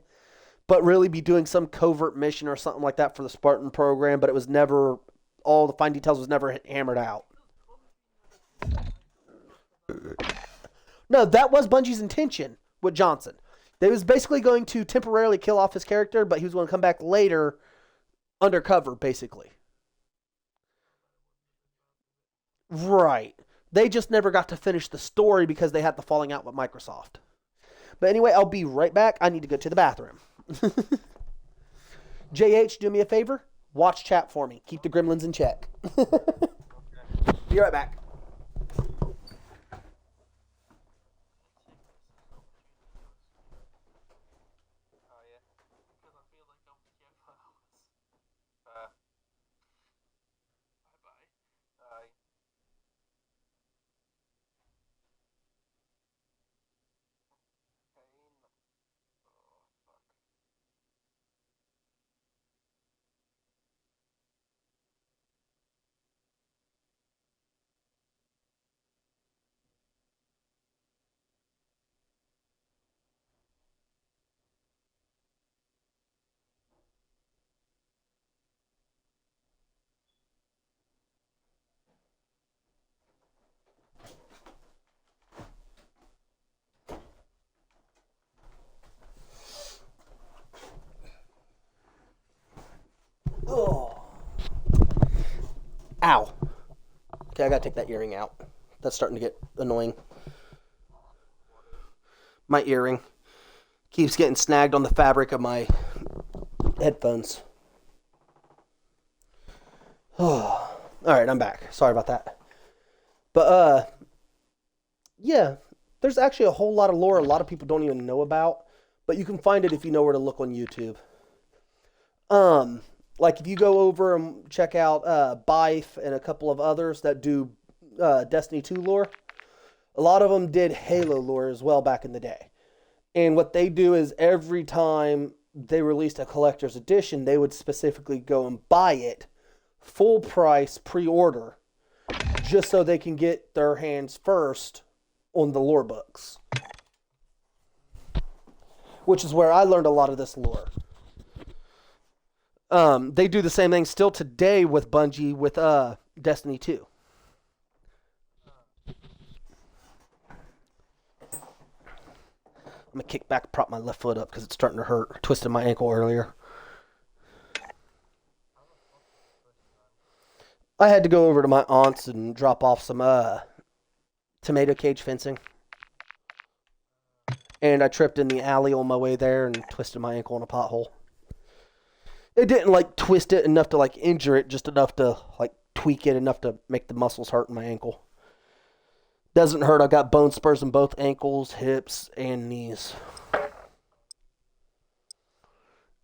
but really be doing some covert mission or something like that for the Spartan program, but it was never, all the fine details was never hammered out. No, that was Bungie's intention with Johnson. They was basically going to temporarily kill off his character, but he was going to come back later undercover, basically. Right. They just never got to finish the story because they had the falling out with Microsoft. But anyway, I'll be right back. I need to go to the bathroom. JH, do me a favor. Watch chat for me. Keep the gremlins in check. Be right back. Oh. Ow. Okay, I gotta take that earring out. That's starting to get annoying. My earring keeps getting snagged on the fabric of my headphones. Oh. Alright, I'm back. Sorry about that. But, yeah, there's actually a whole lot of lore a lot of people don't even know about, but you can find it if you know where to look on YouTube. Like if you go over and check out Bife and a couple of others that do Destiny 2 lore, a lot of them did Halo lore as well back in the day. And what they do is every time they released a collector's edition, they would specifically go and buy it full price pre-order just so they can get their hands first on the lore books. Which is where I learned a lot of this lore. They do the same thing still today with Bungie with Destiny 2. I'm gonna kick back and prop my left foot up because it's starting to hurt. I twisted my ankle earlier. I had to go over to my aunt's and drop off some tomato cage fencing. And I tripped in the alley on my way there and twisted my ankle in a pothole. It didn't like twist it enough to like injure it, just enough to like tweak it enough to make the muscles hurt in my ankle. Doesn't hurt. I got bone spurs in both ankles, hips, and knees.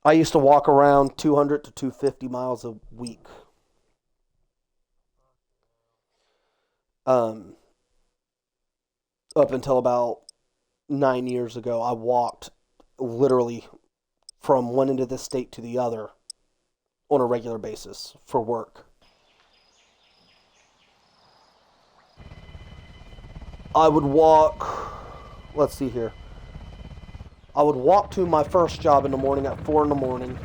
I used to walk around 200 to 250 miles a week. Up until about 9 years ago, I walked literally from one end of the state to the other on a regular basis for work. I would walk, let's see here. I would walk to my first job in the morning at 4 in the morning.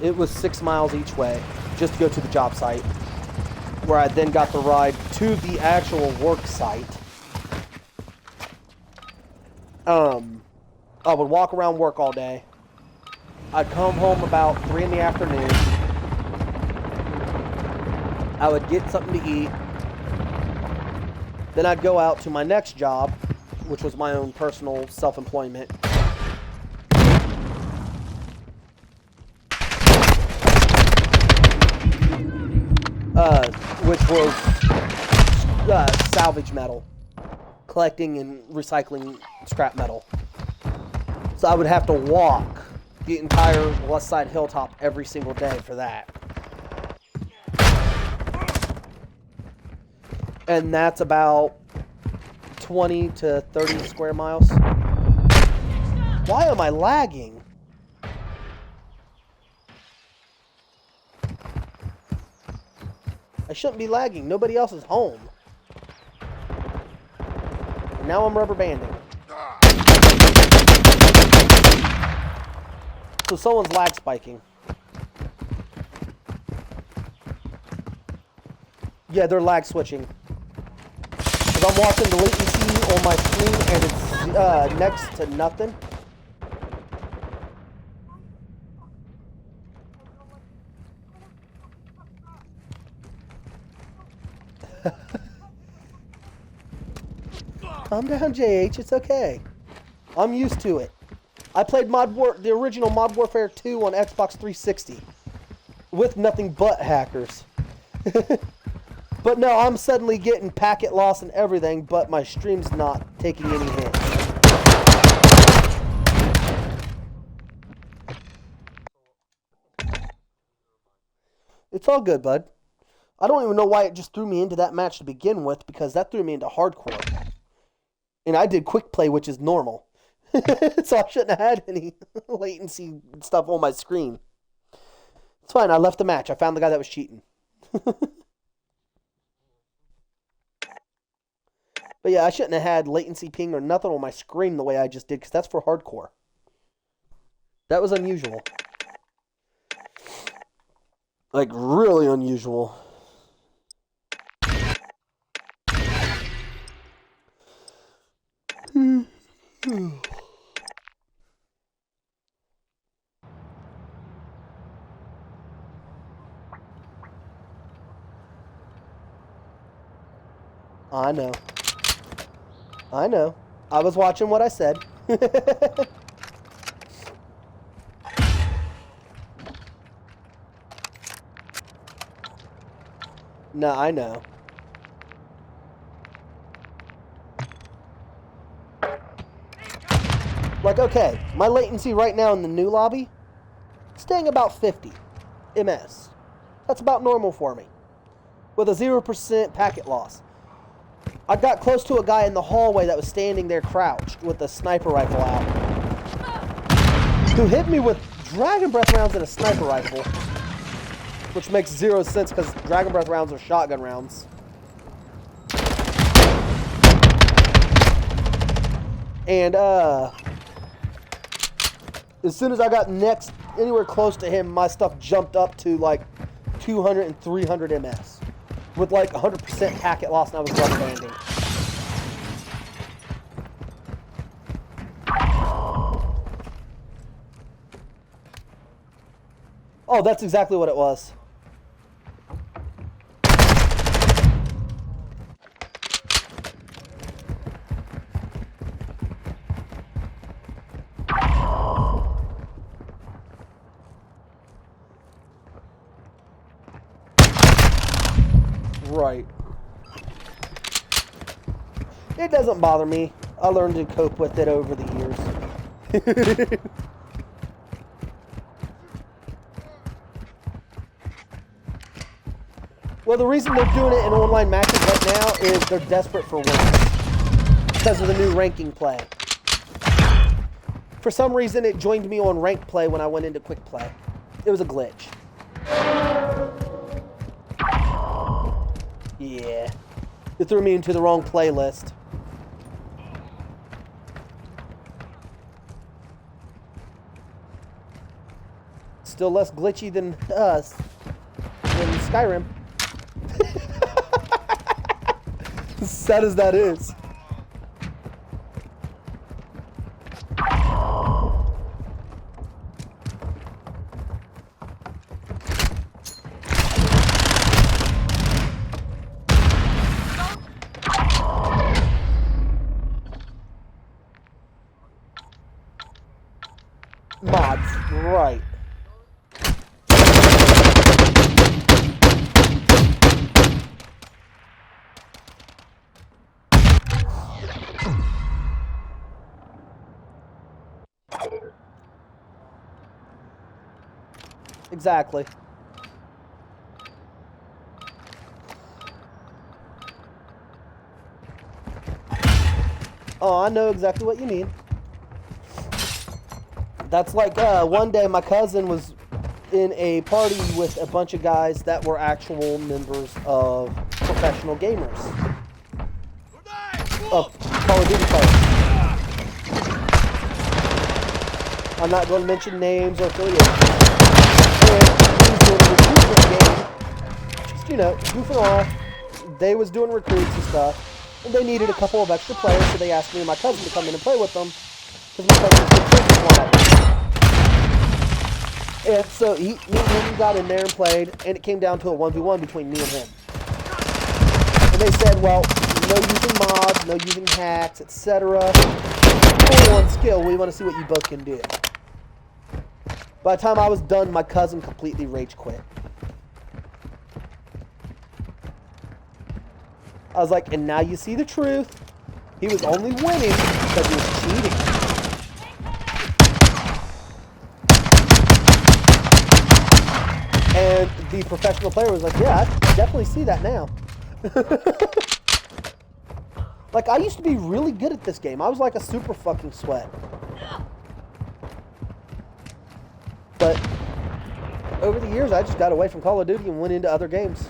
It was 6 miles each way just to go to the job site, where I then got the ride to the actual work site. I would walk around work all day. I'd come home about 3 in the afternoon. I would get something to eat. Then I'd go out to my next job, which was my own personal self-employment. Which was salvage metal, collecting and recycling scrap metal. So I would have to walk the entire West Side Hilltop every single day for that. And that's about 20 to 30 square miles. Why am I lagging? I shouldn't be lagging. Nobody else is home. Now I'm rubber banding. So someone's lag spiking. Yeah, they're lag switching. Because I'm watching the latency on my screen and it's next to nothing. Calm down, JH. It's okay. I'm used to it. I played the original Mod Warfare 2 on Xbox 360 with nothing but hackers. But no, I'm suddenly getting packet loss and everything, but my stream's not taking any hits. It's all good, bud. I don't even know why it just threw me into that match to begin with, because that threw me into hardcore. And I did quick play, which is normal. So I shouldn't have had any latency stuff on my screen. It's fine, I left the match. I found the guy that was cheating. But yeah, I shouldn't have had latency ping or nothing on my screen the way I just did, because that's for hardcore. That was unusual. Like, really unusual. I know. I know. I was watching what I said. No, I know. Like, okay, my latency right now in the new lobby, staying about 50 ms. That's about normal for me. With a 0% packet loss. I got close to a guy in the hallway that was standing there crouched with a sniper rifle out, who hit me with Dragon Breath rounds and a sniper rifle, which makes 0 sense because Dragon Breath rounds are shotgun rounds. And as soon as I got anywhere close to him, my stuff jumped up to like 200 and 300 ms. With like 100% packet loss, and I was rubber banding. Oh, that's exactly what it was. Right. It doesn't bother me. I learned to cope with it over the years. Well, the reason they're doing it in online matches right now is they're desperate for wins. Because of the new ranking play. For some reason, it joined me on ranked play when I went into quick play. It was a glitch. Yeah. It threw me into the wrong playlist. Still less glitchy than us. Than Skyrim. As sad as that is. Exactly. Oh, I know exactly what you mean. That's like one day my cousin was in a party with a bunch of guys that were actual members of professional gamers. Of Call of Duty players. I'm not going to mention names or affiliations. And he was doing a recruitment game. Just, you know, goofing off. They was doing recruits and stuff. And they needed a couple of extra players, so they asked me and my cousin to come in and play with them. Because my cousin was good friends with one of them. And so me and him got in there and played, and it came down to a 1v1 between me and him. And they said, well, no using mods, no using hacks, etc. Full on skill, we want to see what you both can do. By the time I was done, my cousin completely rage quit. I was like, and now you see the truth. He was only winning because he was cheating. And the professional player was like, yeah, I definitely see that now. Like, I used to be really good at this game. I was like a super fucking sweat. But over the years, I just got away from Call of Duty and went into other games.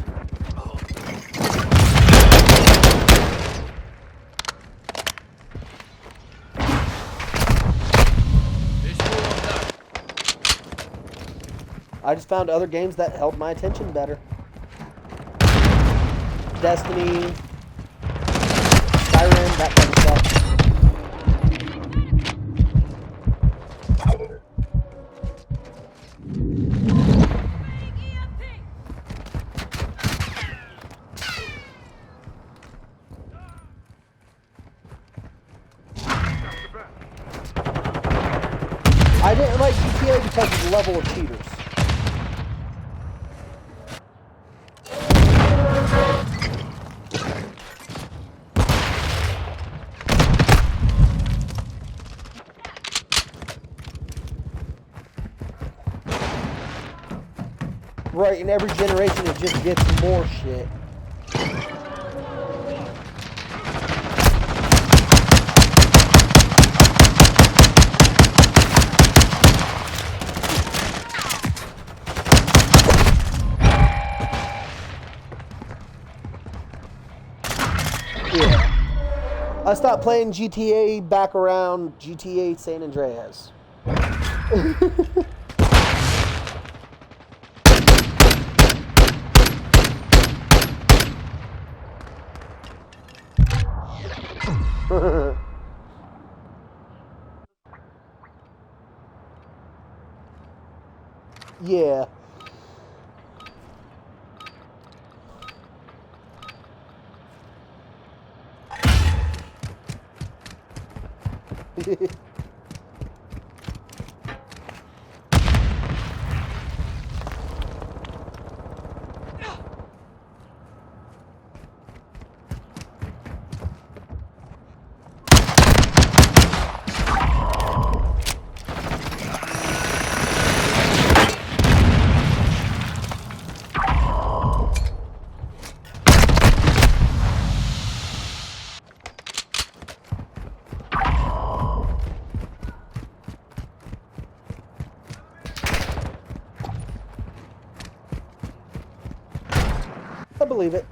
I just found other games that held my attention better. Destiny, Skyrim, that kind of stuff. I didn't like GTA because of the level of cheaters. Right, in every generation it just gets more shit. Yeah. I stopped playing GTA back around GTA San Andreas. Yeah. I believe it.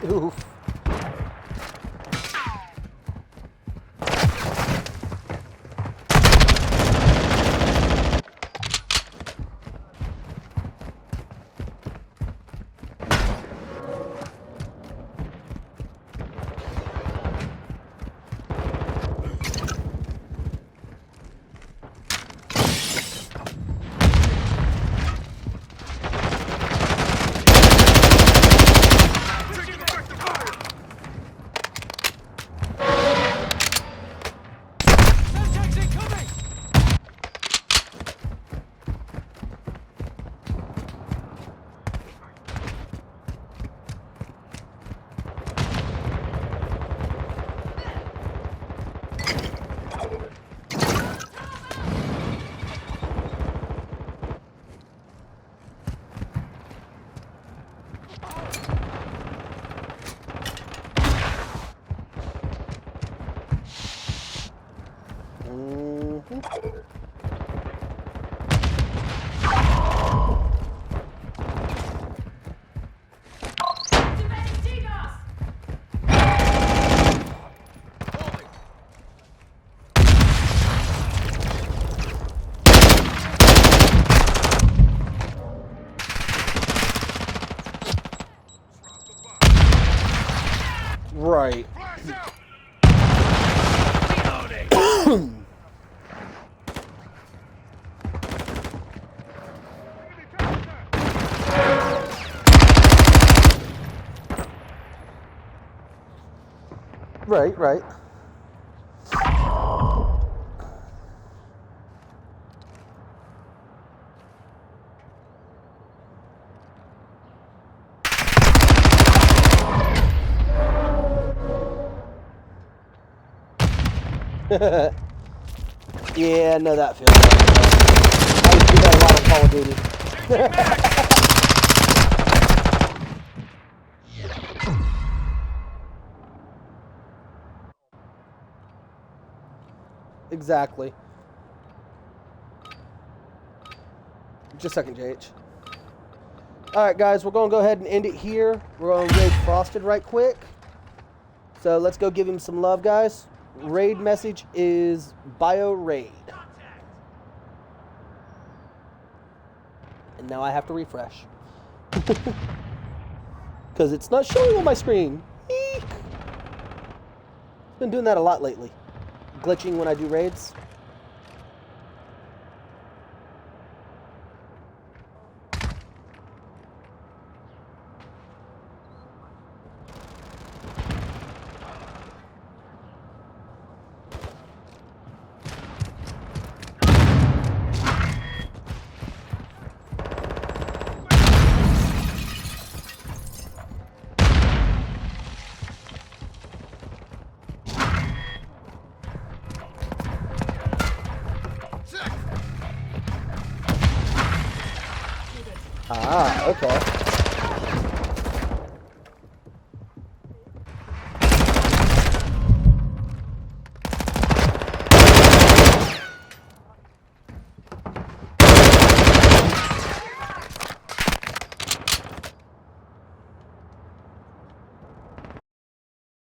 Oof. Alright. Right, right. Yeah, I know that feeling. I used to do that a lot on Call of Duty. Exactly. Just a second, JH. Alright, guys, we're going to go ahead and end it here. We're going to raid Frosted right quick. So let's go give him some love, guys. Raid message is Bio Raid. And now I have to refresh. Because it's not showing on my screen. Eek. Been doing that a lot lately. Glitching when I do raids. Ah, okay.